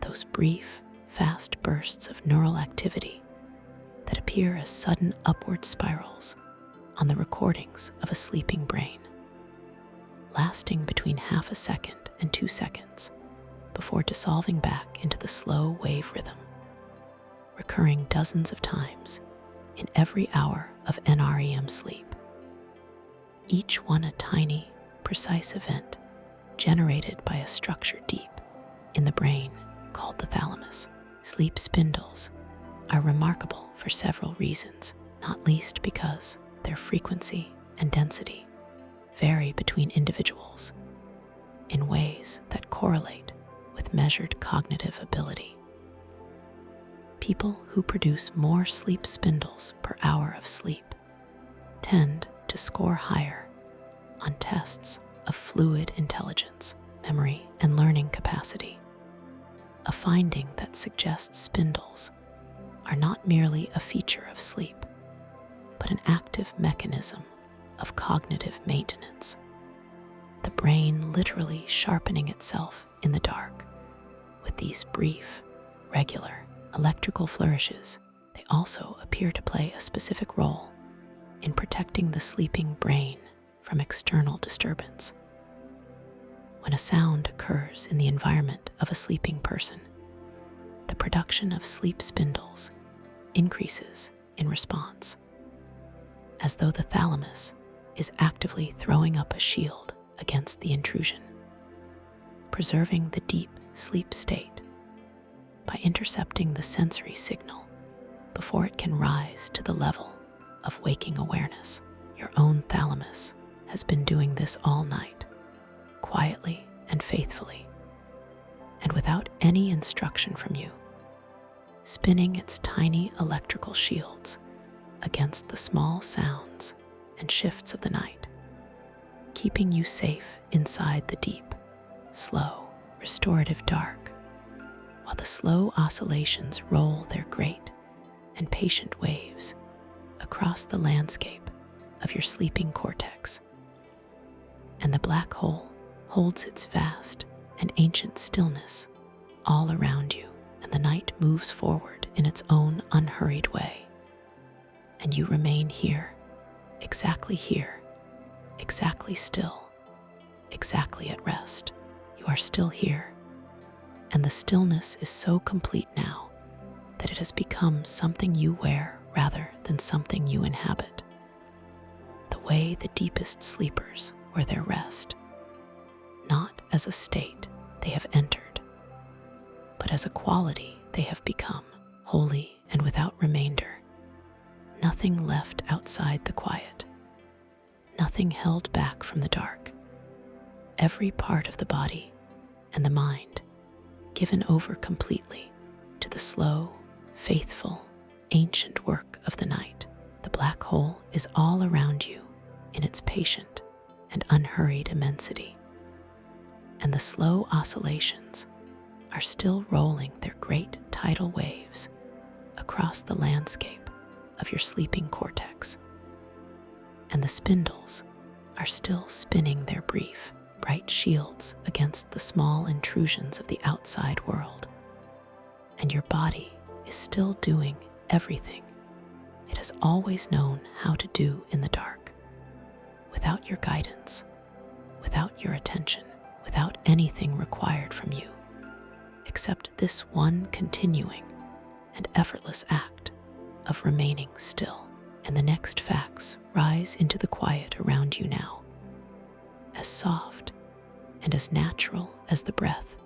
Those brief, fast bursts of neural activity that appear as sudden upward spirals on the recordings of a sleeping brain, lasting between half a second and 2 seconds before dissolving back into the slow wave rhythm, recurring dozens of times in every hour of NREM sleep. Each one a tiny, precise event generated by a structure deep in the brain called the thalamus. Sleep spindles are remarkable for several reasons, not least because their frequency and density vary between individuals in ways that correlate with measured cognitive ability. People who produce more sleep spindles per hour of sleep tend to score higher on tests of fluid intelligence, memory, and learning capacity, a finding that suggests spindles are not merely a feature of sleep, but an active mechanism of cognitive maintenance. The brain literally sharpening itself in the dark with these brief, regular electrical flourishes. They also appear to play a specific role in protecting the sleeping brain from external disturbance. When a sound occurs in the environment of a sleeping person, the production of sleep spindles increases in response, as though the thalamus is actively throwing up a shield against the intrusion, preserving the deep sleep state by intercepting the sensory signal before it can rise to the level of waking awareness. Your own thalamus has been doing this all night, quietly and faithfully, and without any instruction from you, spinning its tiny electrical shields against the small sounds and shifts of the night, keeping you safe inside the deep, slow, restorative dark, while the slow oscillations roll their great and patient waves across the landscape of your sleeping cortex. And the black hole holds its vast and ancient stillness all around you, and the night moves forward in its own unhurried way. And you remain here, exactly still, exactly at rest. You are still here, and the stillness is so complete now that it has become something you wear rather than something you inhabit. The way the deepest sleepers wear their rest, not as a state they have entered, but as a quality they have become, holy and without remainder. Nothing left outside the quiet, nothing held back from the dark. Every part of the body and the mind given over completely to the slow, faithful, ancient work of the night. The black hole is all around you in its patient and unhurried immensity, and the slow oscillations are still rolling their great tidal waves across the landscape of your sleeping cortex, and the spindles are still spinning their brief, bright shields against the small intrusions of the outside world, and your body is still doing everything it has always known how to do in the dark, without your guidance, without your attention, without anything required from you, except this one continuing and effortless act of remaining still. And the next facts rise into the quiet around you now, as soft and as natural as the breath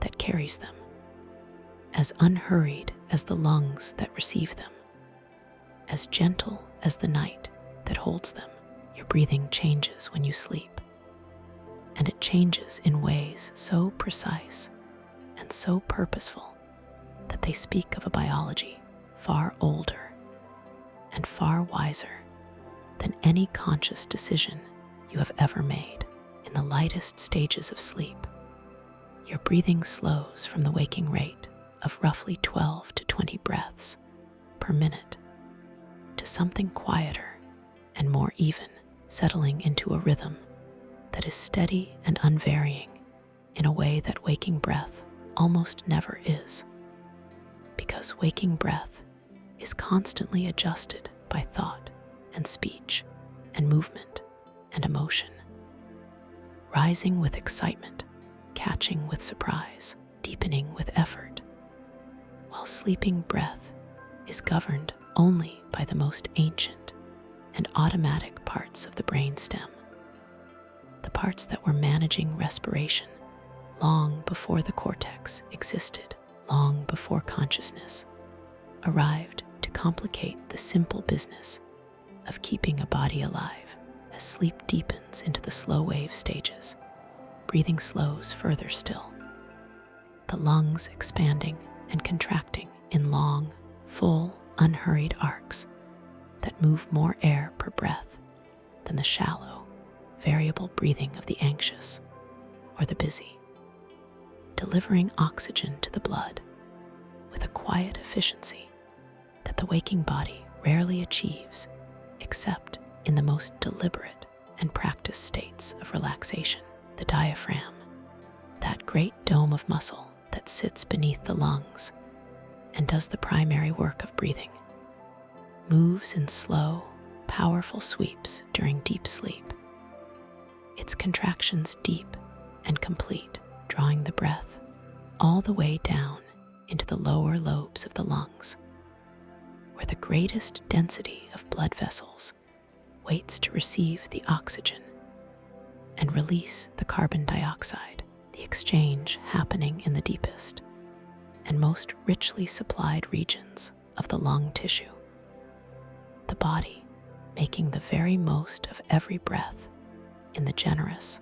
that carries them, as unhurried as the lungs that receive them, as gentle as the night that holds them. Your breathing changes when you sleep, and it changes in ways so precise and so purposeful that they speak of a biology far older and far wiser than any conscious decision you have ever made. In the lightest stages of sleep, your breathing slows from the waking rate of roughly 12 to 20 breaths per minute to something quieter and more even, settling into a rhythm that is steady and unvarying in a way that waking breath almost never is, because waking breath is constantly adjusted by thought and speech and movement and emotion, rising with excitement, catching with surprise, deepening with effort, while sleeping breath is governed only by the most ancient and automatic parts of the brain stem, the parts that were managing respiration long before the cortex existed, long before consciousness arrived to complicate the simple business of keeping a body alive. As sleep deepens into the slow wave stages, breathing slows further still, the lungs expanding and contracting in long, full, unhurried arcs that move more air per breath than the shallow, variable breathing of the anxious or the busy, delivering oxygen to the blood with a quiet efficiency that the waking body rarely achieves except in the most deliberate and practiced states of relaxation. The diaphragm, that great dome of muscle that sits beneath the lungs and does the primary work of breathing, moves in slow, powerful sweeps during deep sleep, its contractions deep and complete, drawing the breath all the way down into the lower lobes of the lungs, where the greatest density of blood vessels waits to receive the oxygen and release the carbon dioxide, the exchange happening in the deepest and most richly supplied regions of the lung tissue. The body making the very most of every breath in the generous,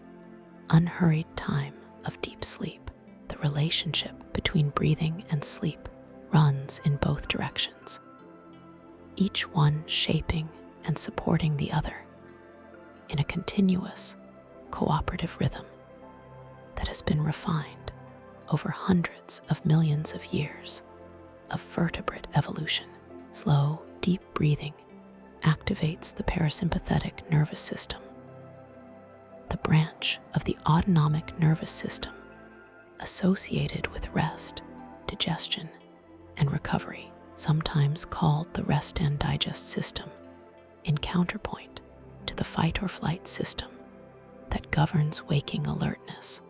unhurried time of deep sleep. The relationship between breathing and sleep runs in both directions, each one shaping and supporting the other in a continuous, cooperative rhythm that has been refined over hundreds of millions of years of vertebrate evolution. Slow, deep breathing activates the parasympathetic nervous system, the branch of the autonomic nervous system associated with rest, digestion, and recovery, sometimes called the rest and digest system, in counterpoint to the fight or flight system that governs waking alertness.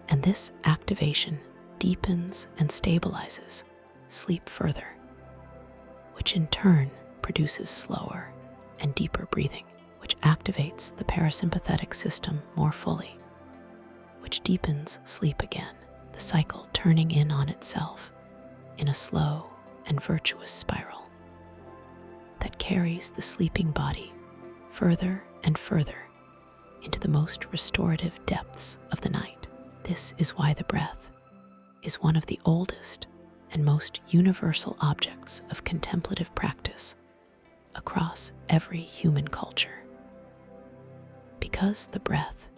And this activation deepens and stabilizes sleep further, which in turn produces slower and deeper breathing, which activates the parasympathetic system more fully, which deepens sleep again, the cycle turning in on itself in a slow and virtuous spiral that carries the sleeping body further and further into the most restorative depths of the night. This is why the breath is one of the oldest and most universal objects of contemplative practice across every human culture. Because the breath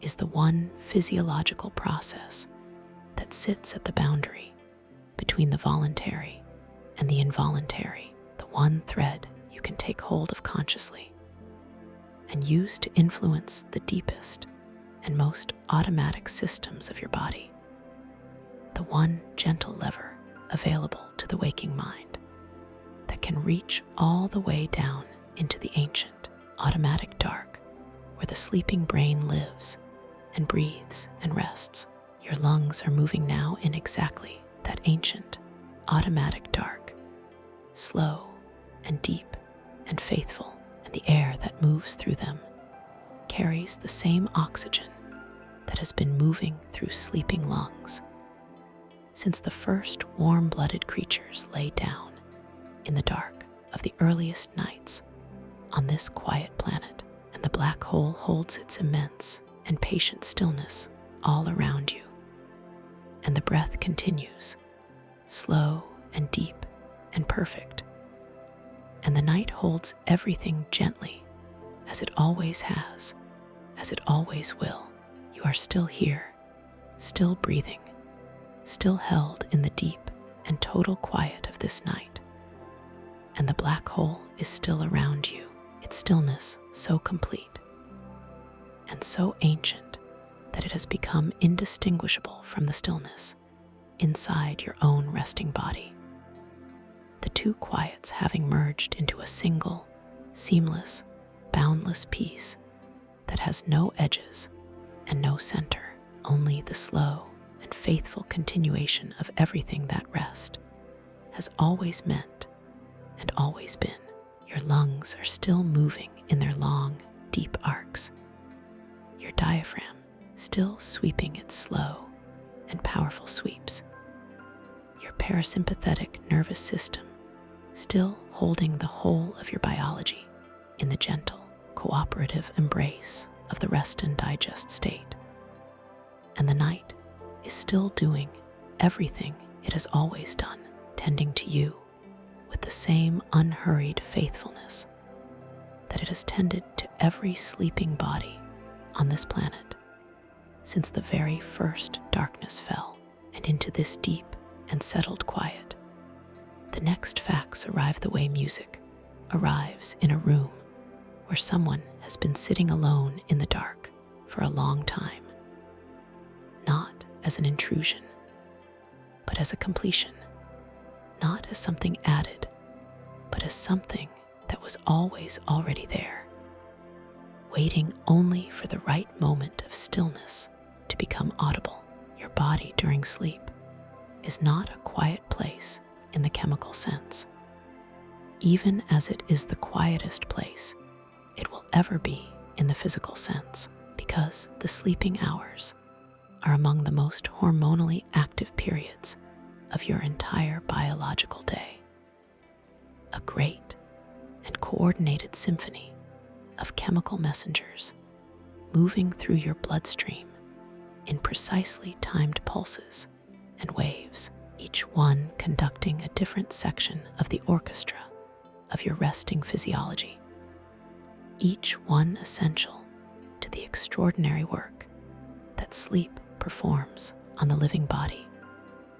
is the one physiological process that sits at the boundary between the voluntary and the involuntary, the one thread you can take hold of consciously and use to influence the deepest and most automatic systems of your body, the one gentle lever available to the waking mind that can reach all the way down into the ancient, automatic dark where the sleeping brain lives and breathes and rests. Your lungs are moving now in exactly that ancient, automatic dark, slow and deep and faithful, and the air that moves through them carries the same oxygen that has been moving through sleeping lungs since the first warm-blooded creatures lay down in the dark of the earliest nights on this quiet planet, and the black hole holds its immense and patient stillness all around you, and the breath continues, slow and deep and perfect, and the night holds everything gently as it always has, as it always will. You are still here, still breathing, still held in the deep and total quiet of this night, and the black hole is still around you, its stillness so complete and so ancient that it has become indistinguishable from the stillness inside your own resting body. The two quiets having merged into a single, seamless, boundless piece that has no edges and no center, only the slow and faithful continuation of everything that rest has always meant and always been. Your lungs are still moving in their long, deep arcs, your diaphragm still sweeping its slow and powerful sweeps, your parasympathetic nervous system still holding the whole of your biology in the gentle, cooperative embrace of the rest and digest state. And the night is still doing everything it has always done, tending to you with the same unhurried faithfulness that it has tended to every sleeping body on this planet since the very first darkness fell. And into this deep and settled quiet, the next facts arrive the way music arrives in a room where someone has been sitting alone in the dark for a long time, not as an intrusion, but as a completion, not as something added, but as something that was always already there, waiting only for the right moment of stillness to become audible. Your body during sleep is not a quiet place in the chemical sense, even as it is the quietest place it will ever be in the physical sense, because the sleeping hours are among the most hormonally active periods of your entire biological day. A great and coordinated symphony of chemical messengers moving through your bloodstream in precisely timed pulses and waves, each one conducting a different section of the orchestra of your resting physiology, each one essential to the extraordinary work that sleep performs on the living body.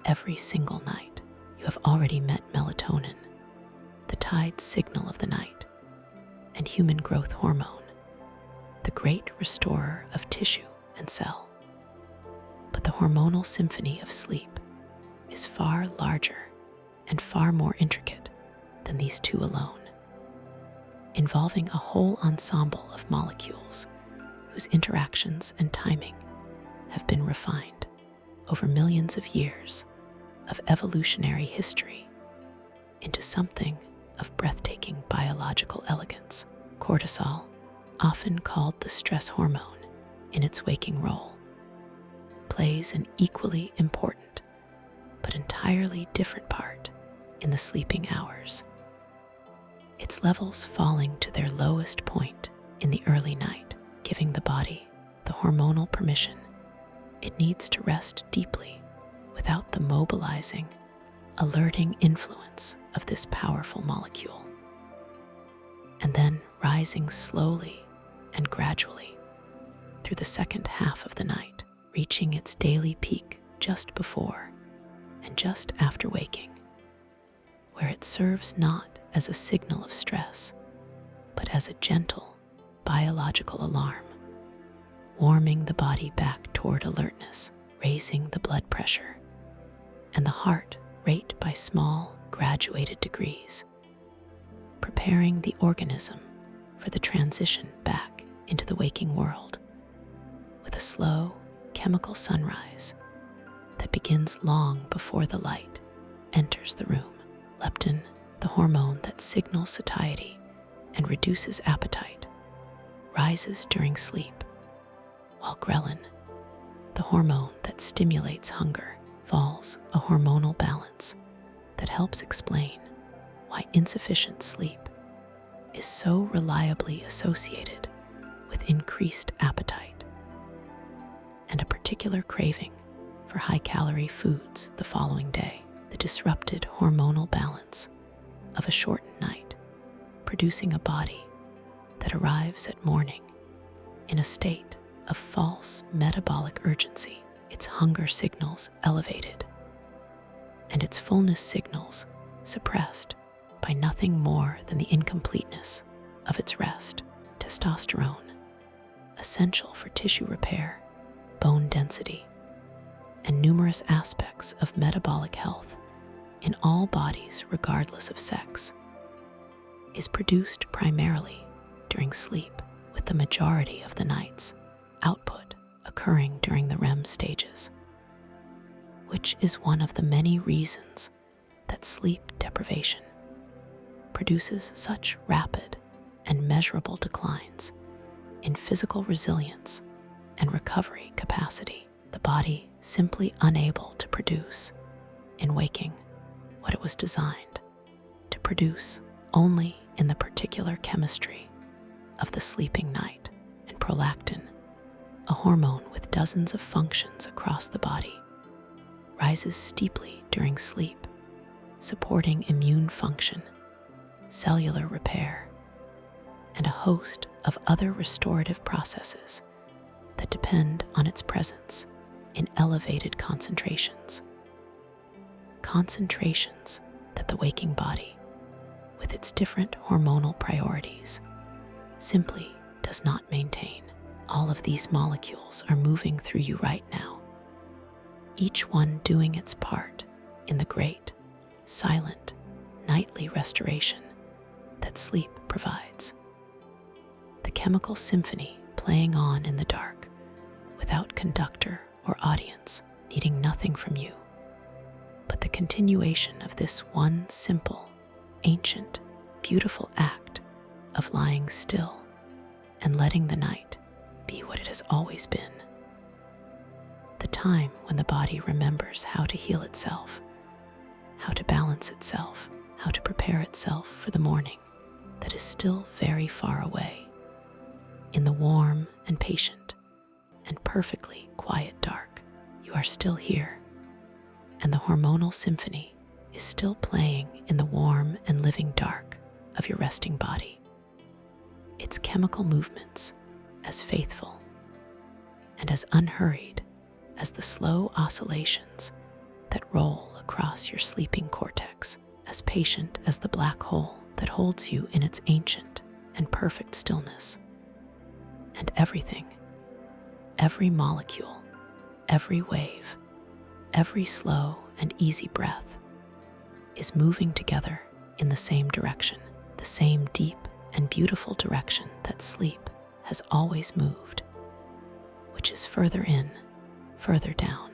Every single night, you have already met melatonin, the tide signal of the night, and human growth hormone, the great restorer of tissue and cell. But the hormonal symphony of sleep is far larger and far more intricate than these two alone, involving a whole ensemble of molecules whose interactions and timing have been refined over millions of years of evolutionary history into something of breathtaking biological elegance. Cortisol, often called the stress hormone in its waking role, plays an equally important but entirely different part in the sleeping hours, its levels falling to their lowest point in the early night, giving the body the hormonal permission it needs to rest deeply without the mobilizing, alerting influence of this powerful molecule, and then rising slowly and gradually through the second half of the night, reaching its daily peak just before and just after waking, where it serves not as a signal of stress, but as a gentle biological alarm, warming the body back toward alertness, raising the blood pressure and the heart rate by small, graduated degrees, preparing the organism for the transition back into the waking world with a slow chemical sunrise that begins long before the light enters the room. Leptin, the hormone that signals satiety and reduces appetite, rises during sleep, while ghrelin, the hormone that stimulates hunger, falls, a hormonal balance that helps explain why insufficient sleep is so reliably associated with increased appetite and a particular craving for high-calorie foods the following day. The disrupted hormonal balance of a shortened night, producing a body that arrives at morning in a state of false metabolic urgency, its hunger signals elevated and its fullness signals suppressed by nothing more than the incompleteness of its rest. Testosterone, essential for tissue repair, bone density, and numerous aspects of metabolic health in all bodies regardless of sex, is produced primarily during sleep, with the majority of the night's output occurring during the REM stages, which is one of the many reasons that sleep deprivation produces such rapid and measurable declines in physical resilience and recovery capacity. The body simply unable to produce in waking what it was designed to produce only in the particular chemistry of the sleeping night. And prolactin, a hormone with dozens of functions across the body, rises steeply during sleep, supporting immune function, cellular repair, and a host of other restorative processes that depend on its presence in elevated concentrations. Concentrations that the waking body, with its different hormonal priorities, simply does not maintain. All of these molecules are moving through you right now, each one doing its part in the great, silent, nightly restoration that sleep provides. The chemical symphony playing on in the dark, without conductor or audience, needing nothing from you but the continuation of this one simple, ancient, beautiful act of lying still and letting the night be what it has always been. The time when the body remembers how to heal itself, how to balance itself, how to prepare itself for the morning that is still very far away. In the warm and patient and perfectly quiet dark, you are still here, and the hormonal symphony is still playing in the warm and living dark of your resting body. Its chemical movements as faithful and as unhurried as the slow oscillations that roll across your sleeping cortex, as patient as the black hole that holds you in its ancient and perfect stillness. And everything, every molecule, every wave, every slow and easy breath is moving together in the same direction, the same deep and beautiful direction that sleep has always moved, which is further in, further down,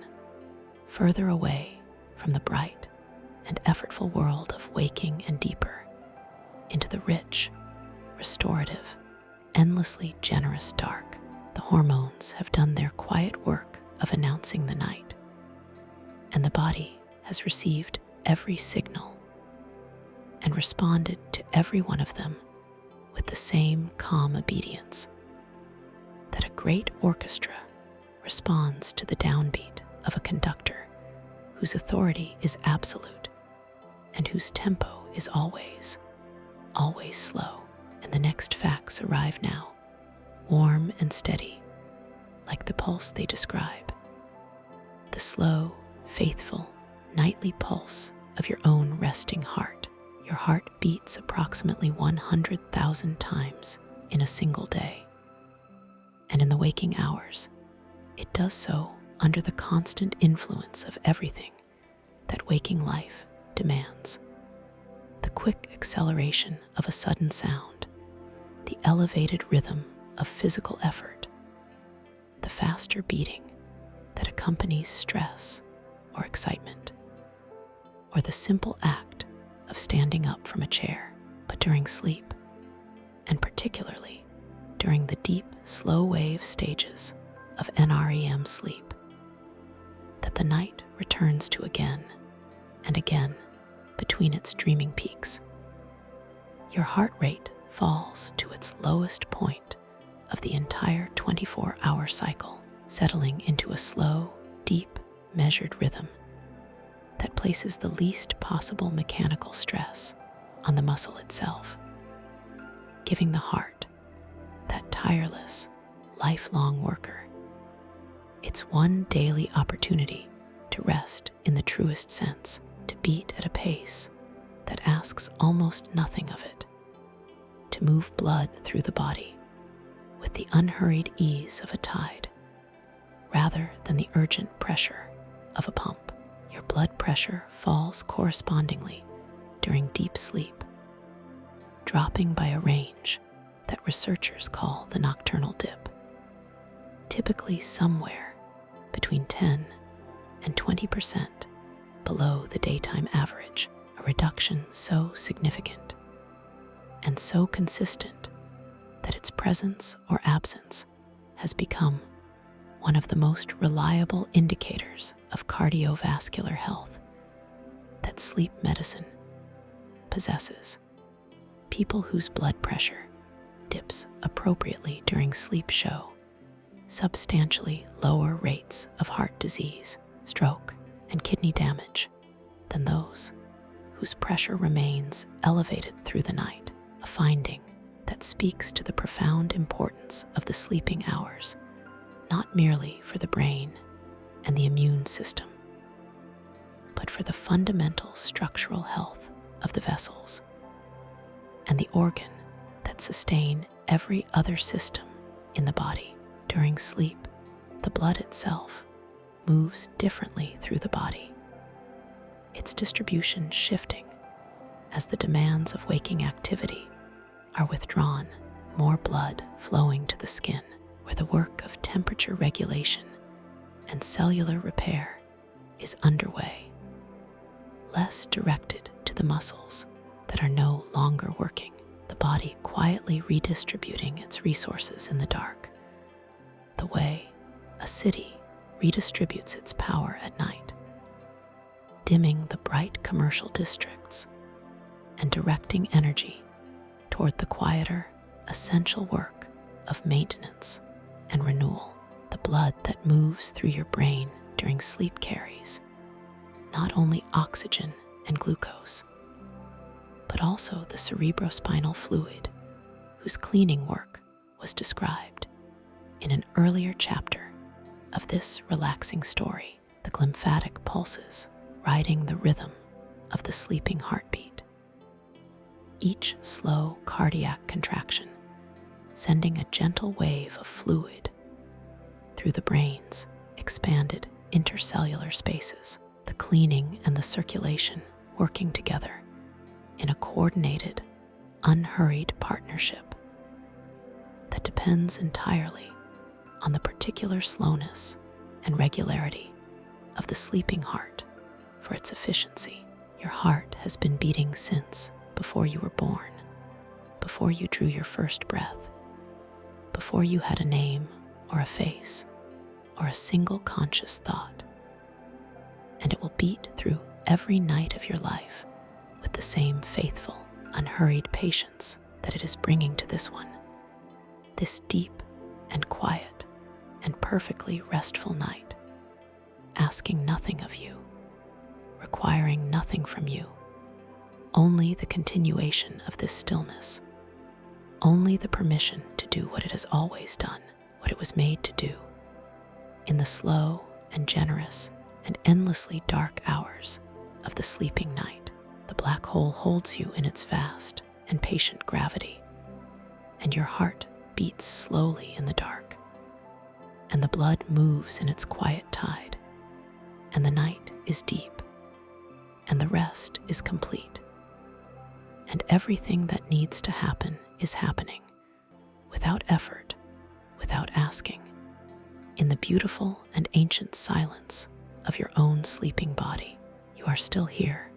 further away from the bright and effortful world of waking and deeper into the rich, restorative, endlessly generous dark. The hormones have done their quiet work of announcing the night, and the body has received every signal and responded to every one of them with the same calm obedience that a great orchestra responds to the downbeat of a conductor whose authority is absolute and whose tempo is always, always slow. And the next facts arrive now, warm and steady, like the pulse they describe, the slow, faithful, nightly pulse of your own resting heart. Your heart beats approximately 100,000 times in a single day, and in the waking hours, it does so under the constant influence of everything that waking life demands. The quick acceleration of a sudden sound, the elevated rhythm of physical effort, the faster beating that accompanies stress or excitement, or the simple act of standing up from a chair. But during sleep, and particularly during the deep, slow wave stages of NREM sleep, that the night returns to again and again between its dreaming peaks, your heart rate falls to its lowest point of the entire 24-hour cycle, settling into a slow, deep, measured rhythm that places the least possible mechanical stress on the muscle itself, giving the heart, that tireless, lifelong worker, its one daily opportunity to rest in the truest sense, to beat at a pace that asks almost nothing of it, to move blood through the body with the unhurried ease of a tide, rather than the urgent pressure of a pump. Your blood pressure falls correspondingly during deep sleep, dropping by a range that researchers call the nocturnal dip, typically somewhere between 10 and 20% below the daytime average, a reduction so significant and so consistent that its presence or absence has become one of the most reliable indicators of cardiovascular health that sleep medicine possesses. People whose blood pressure dips appropriately during sleep show substantially lower rates of heart disease, stroke, and kidney damage than those whose pressure remains elevated through the night, a finding that speaks to the profound importance of the sleeping hours, not merely for the brain and the immune system, but for the fundamental structural health of the vessels and the organ that sustain every other system in the body. During sleep, the blood itself moves differently through the body, its distribution shifting as the demands of waking activity are withdrawn, more blood flowing to the skin, where the work of temperature regulation and cellular repair is underway, less directed to the muscles that are no longer working, the body quietly redistributing its resources in the dark, the way a city redistributes its power at night, dimming the bright commercial districts and directing energy toward the quieter, essential work of maintenance and renewal. The blood that moves through your brain during sleep carries not only oxygen and glucose, but also the cerebrospinal fluid, whose cleaning work was described in an earlier chapter of this relaxing story. The glymphatic pulses riding the rhythm of the sleeping heartbeat, each slow cardiac contraction sending a gentle wave of fluid through the brain's expanded intercellular spaces, the cleaning and the circulation working together in a coordinated, unhurried partnership that depends entirely on the particular slowness and regularity of the sleeping heart for its efficiency. Your heart has been beating since before you were born, before you drew your first breath, before you had a name or a face or a single conscious thought. And it will beat through every night of your life with the same faithful, unhurried patience that it is bringing to this one, this deep and quiet and perfectly restful night, asking nothing of you, requiring nothing from you, only the continuation of this stillness, only the permission to do what it has always done, what it was made to do. In the slow and generous and endlessly dark hours of the sleeping night, the black hole holds you in its vast and patient gravity, and your heart beats slowly in the dark, and the blood moves in its quiet tide, and the night is deep, and the rest is complete, and everything that needs to happen is happening, without effort, without asking, in the beautiful and ancient silence of your own sleeping body. You are still here,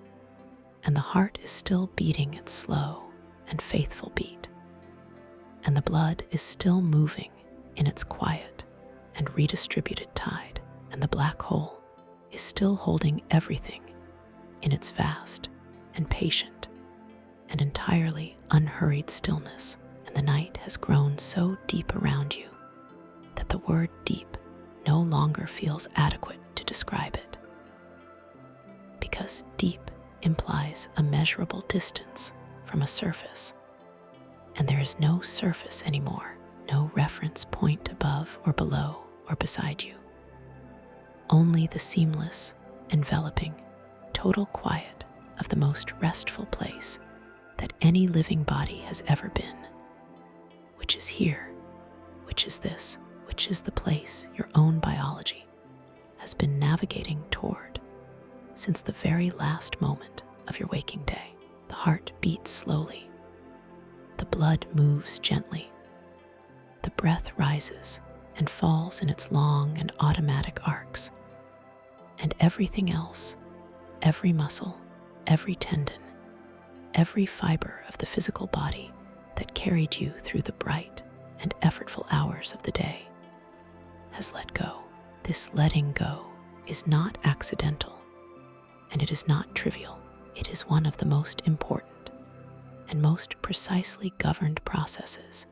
and the heart is still beating its slow and faithful beat, and the blood is still moving in its quiet and redistributed tide, and the black hole is still holding everything in its vast and patient and entirely unhurried stillness. And the night has grown so deep around you that the word deep no longer feels adequate to describe it, because deep implies a measurable distance from a surface, and there is no surface anymore, no reference point above or below or beside you, only the seamless, enveloping, total quiet of the most restful place that any living body has ever been, which is here, which is this, which is the place your own biology has been navigating toward since the very last moment of your waking day. The heart beats slowly, the blood moves gently, the breath rises and falls in its long and automatic arcs, and everything else, every muscle, every tendon, every fiber of the physical body that carried you through the bright and effortful hours of the day, has let go. This letting go is not accidental, and it is not trivial. It is one of the most important and most precisely governed processes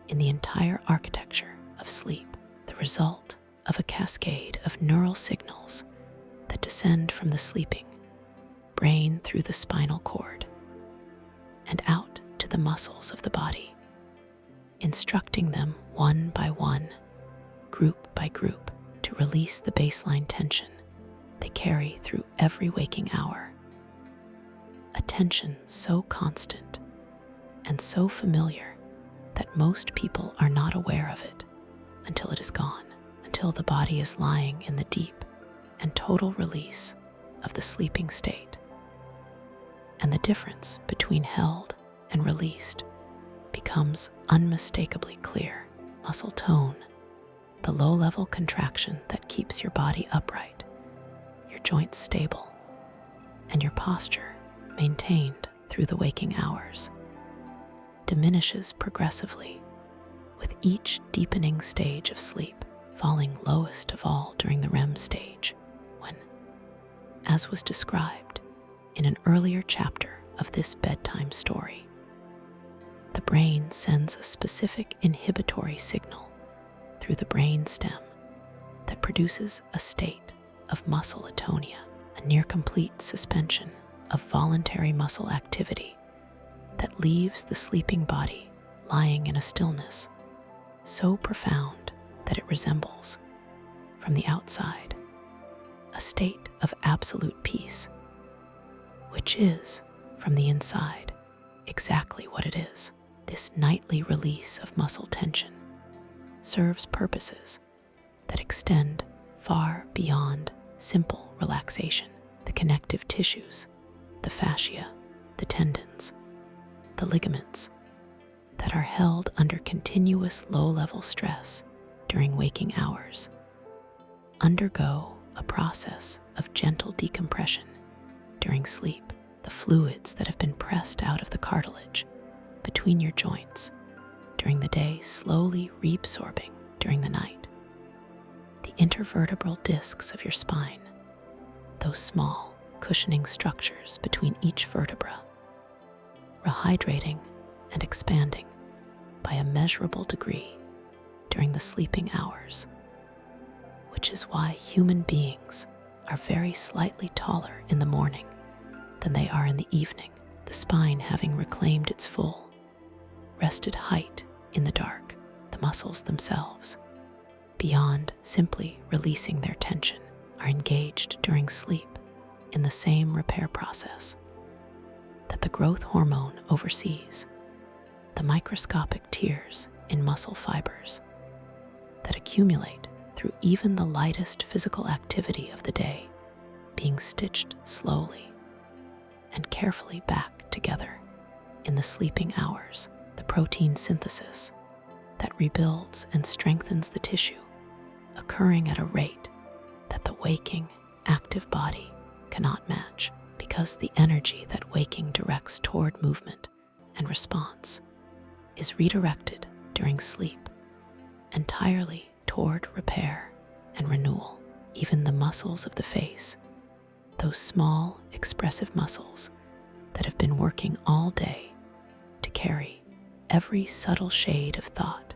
in the entire architecture of sleep, the result of a cascade of neural signals that descend from the sleeping brain through the spinal cord and out to the muscles of the body, instructing them one by one, group by group, to release the baseline tension they carry through every waking hour. A tension so constant and so familiar that most people are not aware of it until it is gone, until the body is lying in the deep and total release of the sleeping state. And the difference between held and released becomes unmistakably clear. Muscle tone, the low-level contraction that keeps your body upright, your joints stable, and your posture maintained through the waking hours. diminishes progressively, with each deepening stage of sleep falling lowest of all during the REM stage, when, as was described in an earlier chapter of this bedtime story, the brain sends a specific inhibitory signal through the brain stem that produces a state of muscle atonia, a near-complete suspension of voluntary muscle activity that leaves the sleeping body lying in a stillness so profound that it resembles, from the outside, a state of absolute peace, which is, from the inside, exactly what it is. This nightly release of muscle tension serves purposes that extend far beyond simple relaxation. The connective tissues, the fascia, the tendons, the ligaments that are held under continuous low-level stress during waking hours undergo a process of gentle decompression during sleep. The fluids that have been pressed out of the cartilage between your joints during the day slowly reabsorbing during the night. The intervertebral discs of your spine, those small cushioning structures between each vertebra, rehydrating and expanding by a measurable degree during the sleeping hours, which is why human beings are very slightly taller in the morning than they are in the evening, the spine having reclaimed its full, rested height in the dark. The muscles themselves, beyond simply releasing their tension, are engaged during sleep in the same repair process that the growth hormone oversees. The microscopic tears in muscle fibers that accumulate through even the lightest physical activity of the day being stitched slowly and carefully back together in the sleeping hours. The protein synthesis that rebuilds and strengthens the tissue occurring at a rate that the waking, active body cannot match, because the energy that waking directs toward movement and response is redirected during sleep entirely toward repair and renewal. Even the muscles of the face, those small, expressive muscles that have been working all day to carry every subtle shade of thought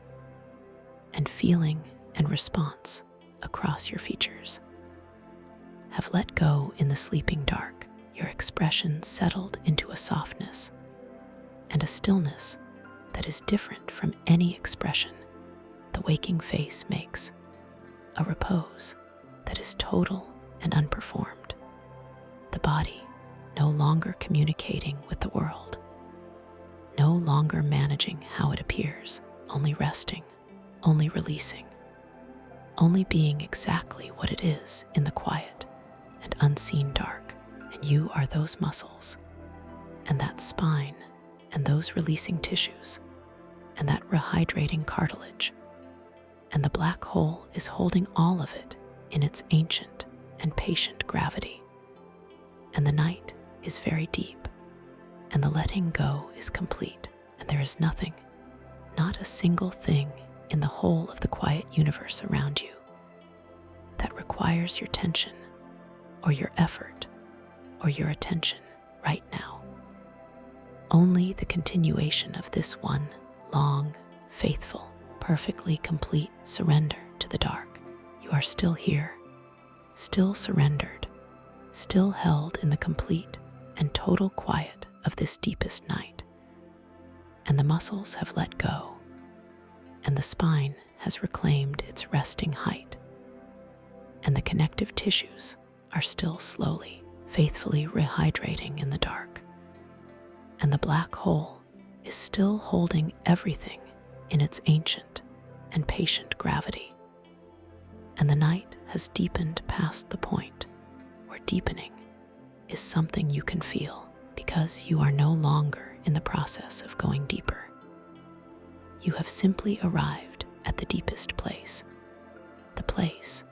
and feeling and response across your features, have let go in the sleeping dark. Your expression settled into a softness and a stillness that is different from any expression the waking face makes, a repose that is total and unperformed, the body no longer communicating with the world, no longer managing how it appears, only resting, only releasing, only being exactly what it is in the quiet and unseen dark. And you are those muscles, and that spine, and those releasing tissues, and that rehydrating cartilage, and the black hole is holding all of it in its ancient and patient gravity. And the night is very deep, and the letting go is complete, and there is nothing, not a single thing in the whole of the quiet universe around you that requires your tension or your effort or your attention right now. Only the continuation of this one long, faithful, perfectly complete surrender to the dark. You are still here, still surrendered, still held in the complete and total quiet of this deepest night. And the muscles have let go, and the spine has reclaimed its resting height, and the connective tissues are still slowly, faithfully rehydrating in the dark, and the black hole is still holding everything in its ancient and patient gravity. And the night has deepened past the point where deepening is something you can feel, because you are no longer in the process of going deeper. You have simply arrived at the deepest place, the place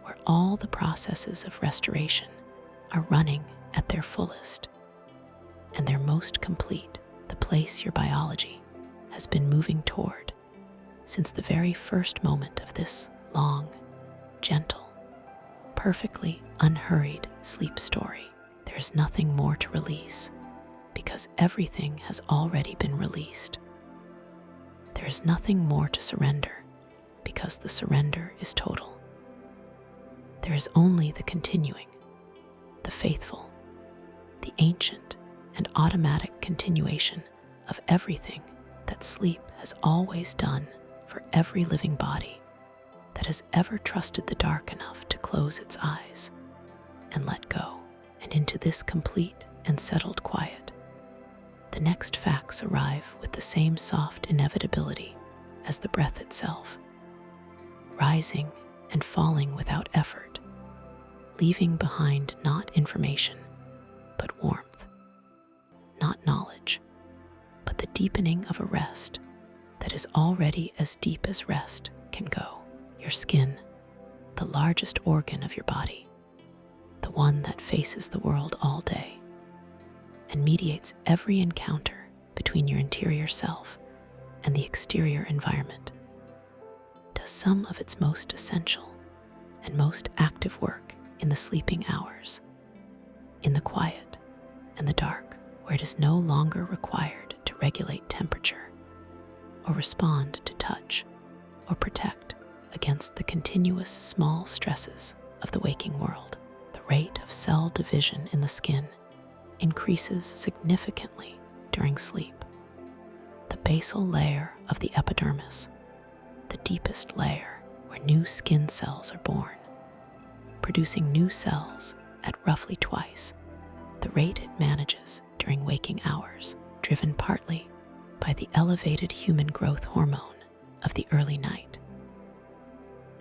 where all the processes of restoration are running at their fullest and their most complete, the place your biology, has been moving toward since the very first moment of this long, gentle, perfectly unhurried sleep story. There is nothing more to release because everything has already been released. There is nothing more to surrender because the surrender is total. There is only the continuing, the faithful, the ancient and automatic continuation of everything that sleep has always done for every living body that has ever trusted the dark enough to close its eyes and let go. And into this complete and settled quiet, the next facts arrive with the same soft inevitability as the breath itself, rising and falling without effort, leaving behind not information, but warmth, not knowledge, but the deepening of a rest that is already as deep as rest can go. Your skin, the largest organ of your body, the one that faces the world all day and mediates every encounter between your interior self and the exterior environment, does some of its most essential and most active work in the sleeping hours, in the quiet and the dark, where it is no longer required to regulate temperature or respond to touch or protect against the continuous small stresses of the waking world. The rate of cell division in the skin increases significantly during sleep. The basal layer of the epidermis, the deepest layer where new skin cells are born, producing new cells at roughly twice the rate it manages during waking hours, driven partly by the elevated human growth hormone of the early night,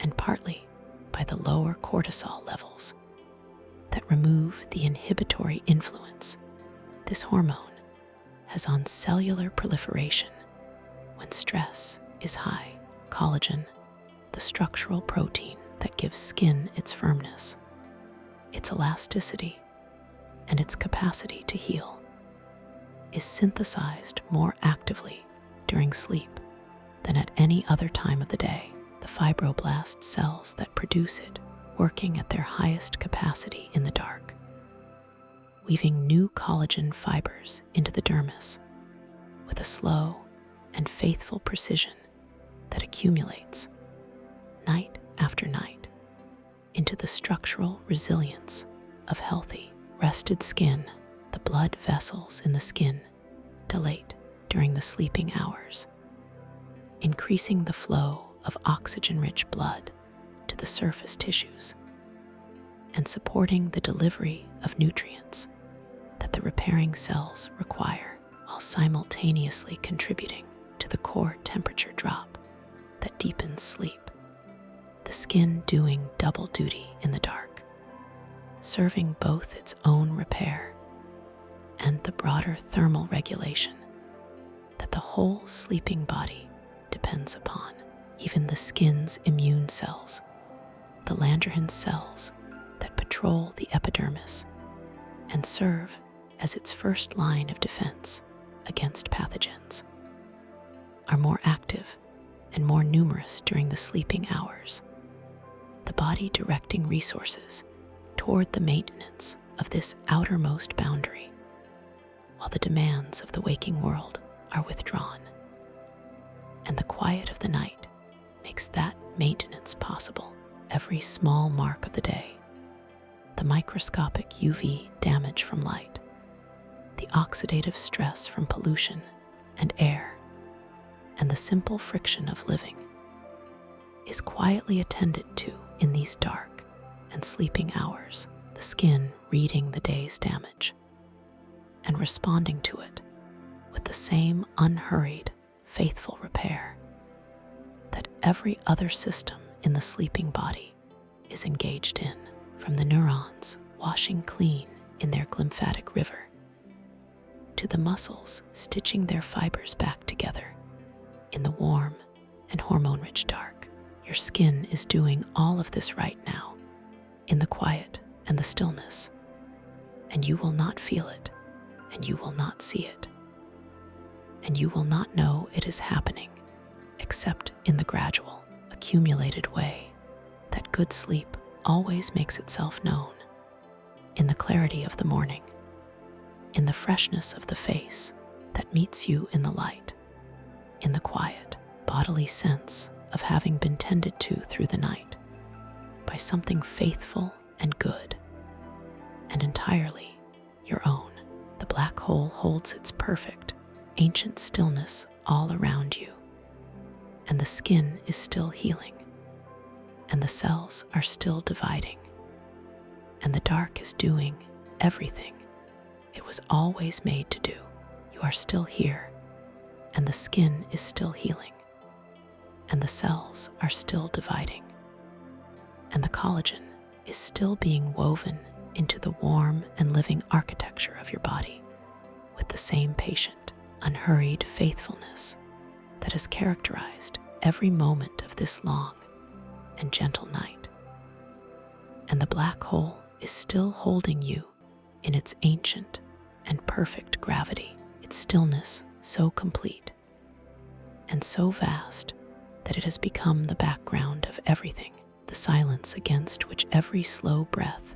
and partly by the lower cortisol levels that remove the inhibitory influence this hormone has on cellular proliferation when stress is high. Collagen, the structural protein that gives skin its firmness, its elasticity, and its capacity to heal, is synthesized more actively during sleep than at any other time of the day. The fibroblast cells that produce it working at their highest capacity in the dark, weaving new collagen fibers into the dermis with a slow and faithful precision that accumulates night after night into the structural resilience of healthy, rested skin. The blood vessels in the skin dilate during the sleeping hours, increasing the flow of oxygen-rich blood to the surface tissues and supporting the delivery of nutrients that the repairing cells require, while simultaneously contributing to the core temperature drop that deepens sleep. The skin doing double duty in the dark, serving both its own repair and the broader thermal regulation that the whole sleeping body depends upon. Even the skin's immune cells, the Langerhans cells that patrol the epidermis and serve as its first line of defense against pathogens, are more active and more numerous during the sleeping hours, the body directing resources toward the maintenance of this outermost boundary, while the demands of the waking world are withdrawn, and the quiet of the night makes that maintenance possible. Every small mark of the day, the microscopic UV damage from light, the oxidative stress from pollution and air, and the simple friction of living, is quietly attended to in these dark and sleeping hours, the skin reading the day's damage and responding to it with the same unhurried, faithful repair that every other system in the sleeping body is engaged in, from the neurons washing clean in their glymphatic river to the muscles stitching their fibers back together in the warm and hormone-rich dark. Your skin is doing all of this right now in the quiet and the stillness, and you will not feel it, and you will not see it. and you will not know it is happening except in the gradual, accumulated way that good sleep always makes itself known, in the clarity of the morning, in the freshness of the face that meets you in the light, in the quiet, bodily sense of having been tended to through the night by something faithful and good, and entirely your own. The black hole holds its perfect, ancient stillness all around you, and the skin is still healing, and the cells are still dividing, and the dark is doing everything it was always made to do. You are still here, and the skin is still healing, and the cells are still dividing, and the collagen is still being woven into the warm and living architecture of your body with the same patient, unhurried faithfulness that has characterized every moment of this long and gentle night. And the black hole is still holding you in its ancient and perfect gravity, its stillness so complete and so vast that it has become the background of everything, the silence against which every slow breath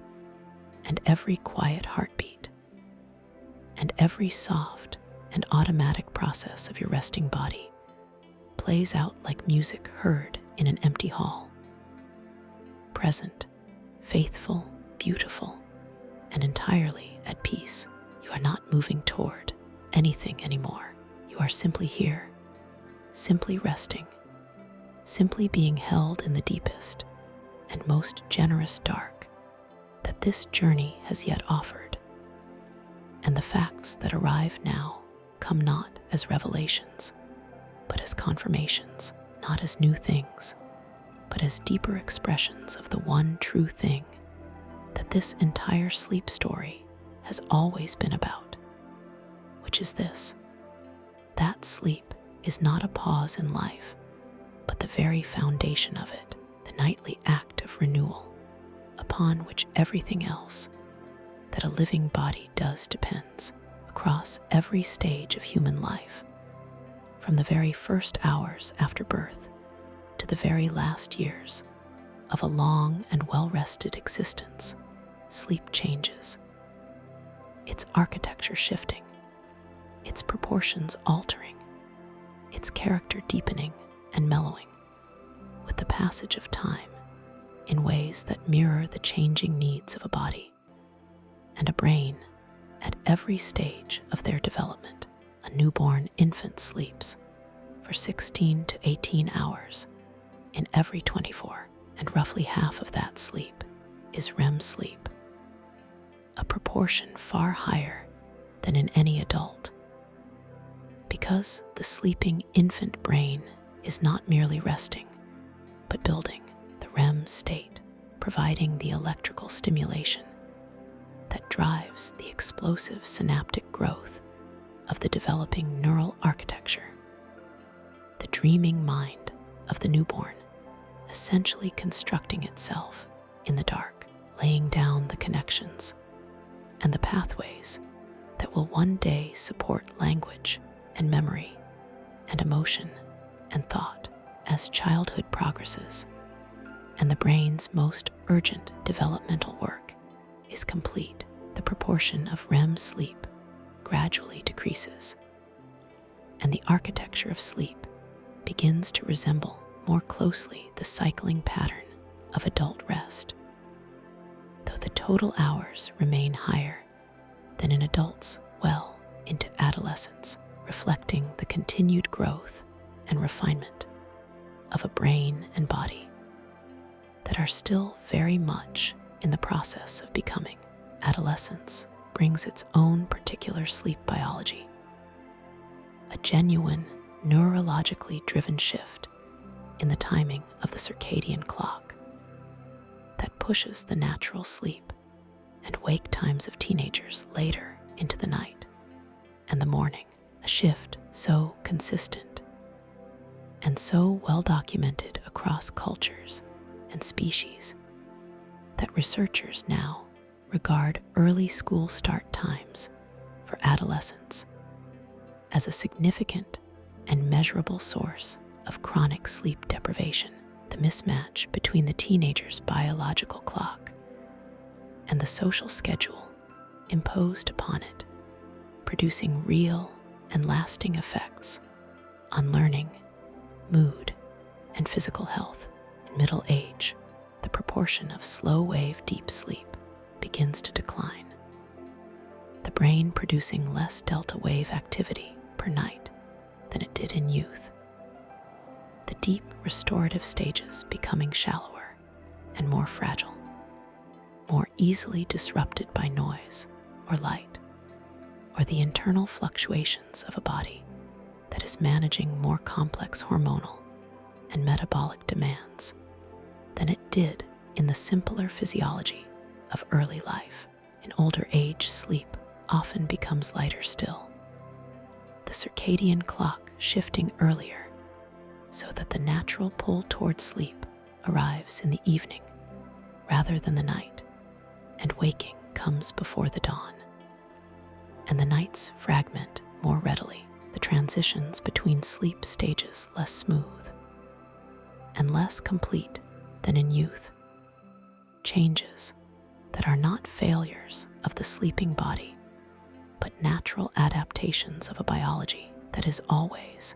and every quiet heartbeat and every soft and automatic process of your resting body plays out like music heard in an empty hall. Present, faithful, beautiful, and entirely at peace. You are not moving toward anything anymore. You are simply here, simply resting, simply being held in the deepest and most generous dark that this journey has yet offered. And the facts that arrive now come not as revelations, but as confirmations, not as new things, but as deeper expressions of the one true thing that this entire sleep story has always been about, which is this: that sleep is not a pause in life, but the very foundation of it, the nightly act of renewal, upon which everything else that a living body does depends, across every stage of human life, from the very first hours after birth to the very last years of a long and well-rested existence. Sleep changes, its architecture shifting, its proportions altering, its character deepening and mellowing with the passage of time in ways that mirror the changing needs of a body and a brain at every stage of their development. A newborn infant sleeps for 16 to 18 hours in every 24, and roughly half of that sleep is REM sleep, a proportion far higher than in any adult, because the sleeping infant brain is not merely resting, but building the REM state, providing the electrical stimulation that drives the explosive synaptic growth of the developing neural architecture. The dreaming mind of the newborn essentially constructing itself in the dark, laying down the connections and the pathways that will one day support language and memory and emotion and thought as childhood progresses and the brain's most urgent developmental work is complete. The proportion of REM sleep gradually decreases, and the architecture of sleep begins to resemble more closely the cycling pattern of adult rest, though the total hours remain higher than in adults well into adolescence, reflecting the continued growth and refinement of a brain and body that are still very much in the process of becoming. Adolescence brings its own particular sleep biology, a genuine neurologically driven shift in the timing of the circadian clock that pushes the natural sleep and wake times of teenagers later into the night and the morning, a shift so consistent and so well documented across cultures and species that researchers now regard early school start times for adolescents as a significant and measurable source of chronic sleep deprivation. The mismatch between the teenager's biological clock and the social schedule imposed upon it, producing real and lasting effects on learning, mood, and physical health. In middle age, the proportion of slow-wave deep sleep begins to decline, the brain producing less delta wave activity per night than it did in youth. The deep restorative stages becoming shallower and more fragile, more easily disrupted by noise or light, or the internal fluctuations of a body that is managing more complex hormonal and metabolic demands than it did in the simpler physiology of early life. In older age, sleep often becomes lighter still, the circadian clock shifting earlier so that the natural pull toward sleep arrives in the evening rather than the night, and waking comes before the dawn. And the nights fragment more readily, the transitions between sleep stages less smooth and less complete than in youth. Changes that are not failures of the sleeping body, but natural adaptations of a biology that is always,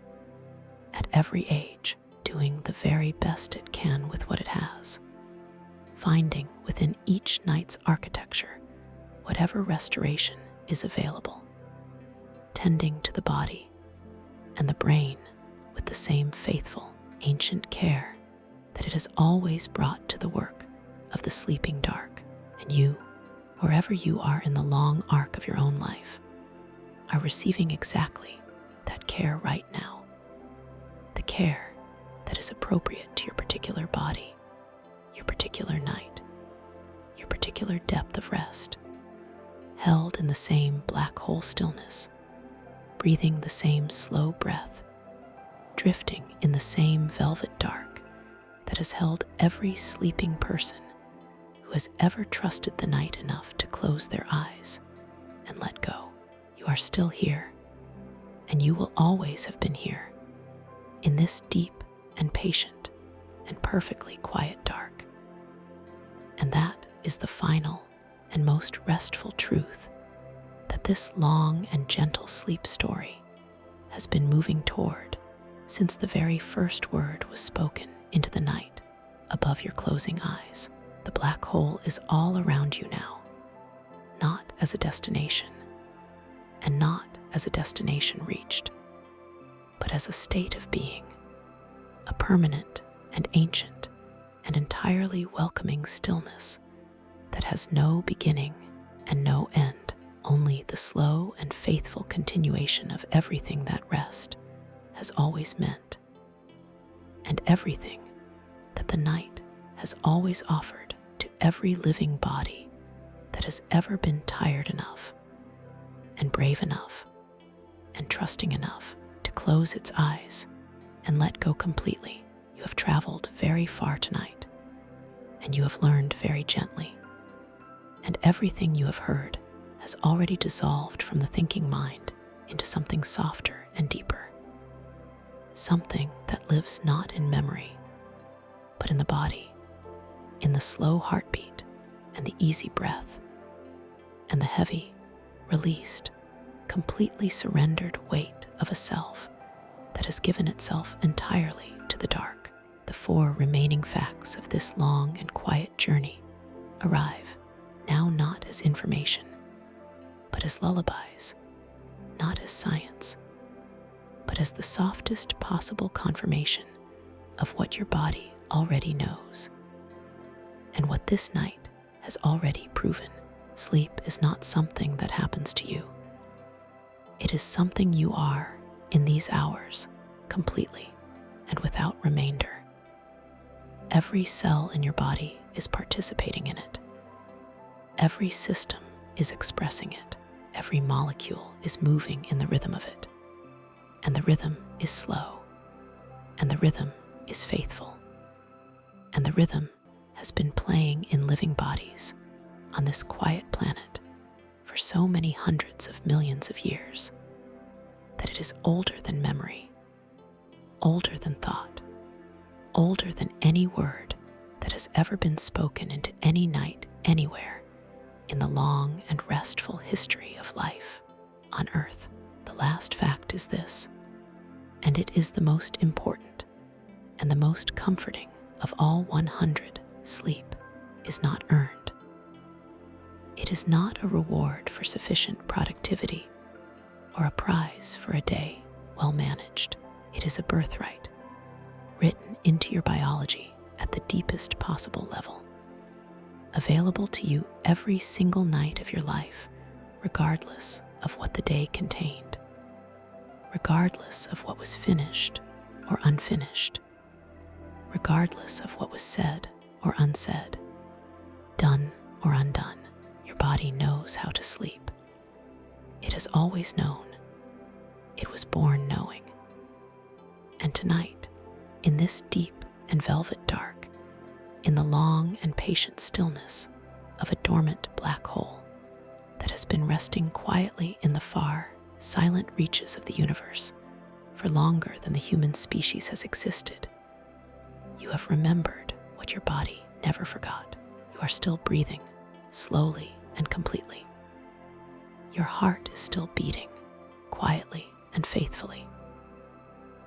at every age, doing the very best it can with what it has, finding within each night's architecture whatever restoration is available, tending to the body and the brain with the same faithful, ancient care that it has always brought to the work of the sleeping dark. And you, wherever you are in the long arc of your own life, are receiving exactly that care right now. The care that is appropriate to your particular body, your particular night, your particular depth of rest, held in the same black hole stillness, breathing the same slow breath, drifting in the same velvet dark that has held every sleeping person who has ever trusted the night enough to close their eyes and let go. You are still here, and you will always have been here, in this deep and patient and perfectly quiet dark. And that is the final and most restful truth that this long and gentle sleep story has been moving toward since the very first word was spoken into the night above your closing eyes. The black hole is all around you now, not as a destination, and not as a destination reached, but as a state of being, a permanent and ancient and entirely welcoming stillness that has no beginning and no end, only the slow and faithful continuation of everything that rest has always meant, and everything that the night has always offered to every living body that has ever been tired enough and brave enough and trusting enough to close its eyes and let go completely. You have traveled very far tonight, and you have learned very gently, and everything you have heard has already dissolved from the thinking mind into something softer and deeper, something that lives not in memory, but in the body, in the slow heartbeat and the easy breath, and the heavy, released, completely surrendered weight of a self that has given itself entirely to the dark. The 4 remaining facts of this long and quiet journey arrive now not as information, but as lullabies, not as science, but as the softest possible confirmation of what your body already knows, and what this night has already proven. Sleep is not something that happens to you. It is something you are in these hours, completely and without remainder. Every cell in your body is participating in it. Every system is expressing it. Every molecule is moving in the rhythm of it. And the rhythm is slow. And the rhythm is faithful. And the rhythm has been playing in living bodies on this quiet planet for so many hundreds of millions of years that it is older than memory, older than thought, older than any word that has ever been spoken into any night anywhere in the long and restful history of life on Earth. The last fact is this, and it is the most important and the most comforting of all 100. Sleep is not earned. It is not a reward for sufficient productivity or a prize for a day well managed. It is a birthright, written into your biology at the deepest possible level, available to you every single night of your life, regardless of what the day contained, regardless of what was finished or unfinished, regardless of what was said or unsaid, done or undone. Your body knows how to sleep. It has always known. It was born knowing. And tonight, in this deep and velvet dark, in the long and patient stillness of a dormant black hole that has been resting quietly in the far, silent reaches of the universe for longer than the human species has existed, you have remembered what your body never forgot. You are still breathing, slowly and completely. Your heart is still beating, quietly and faithfully.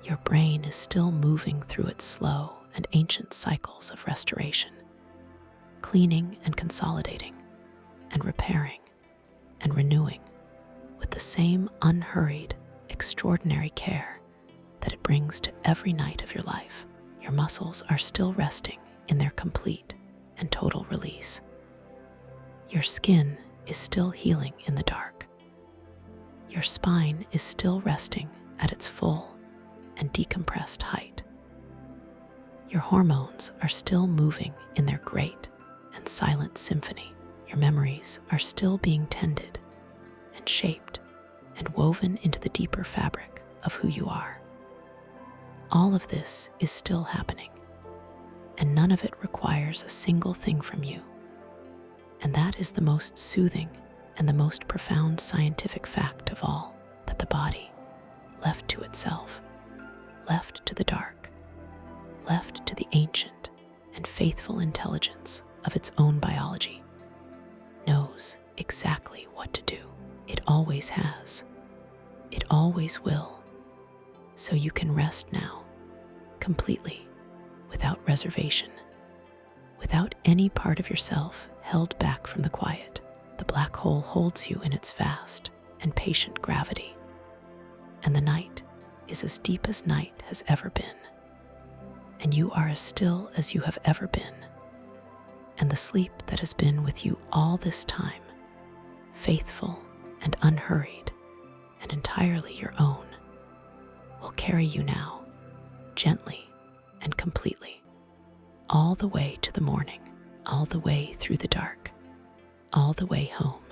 Your brain is still moving through its slow and ancient cycles of restoration, cleaning and consolidating, and repairing and renewing with the same unhurried, extraordinary care that it brings to every night of your life. Your muscles are still resting in their complete and total release. Your skin is still healing in the dark. Your spine is still resting at its full and decompressed height. Your hormones are still moving in their great and silent symphony. Your memories are still being tended and shaped and woven into the deeper fabric of who you are. All of this is still happening, and none of it requires a single thing from you. And that is the most soothing and the most profound scientific fact of all, that the body, left to itself, left to the dark, left to the ancient and faithful intelligence of its own biology, knows exactly what to do. It always has. It always will. So you can rest now, completely, without reservation, without any part of yourself held back from the quiet. The black hole holds you in its vast and patient gravity, and the night is as deep as night has ever been, and you are as still as you have ever been, and the sleep that has been with you all this time, faithful and unhurried and entirely your own, will carry you now, gently and completely, all the way to the morning, all the way through the dark, all the way home.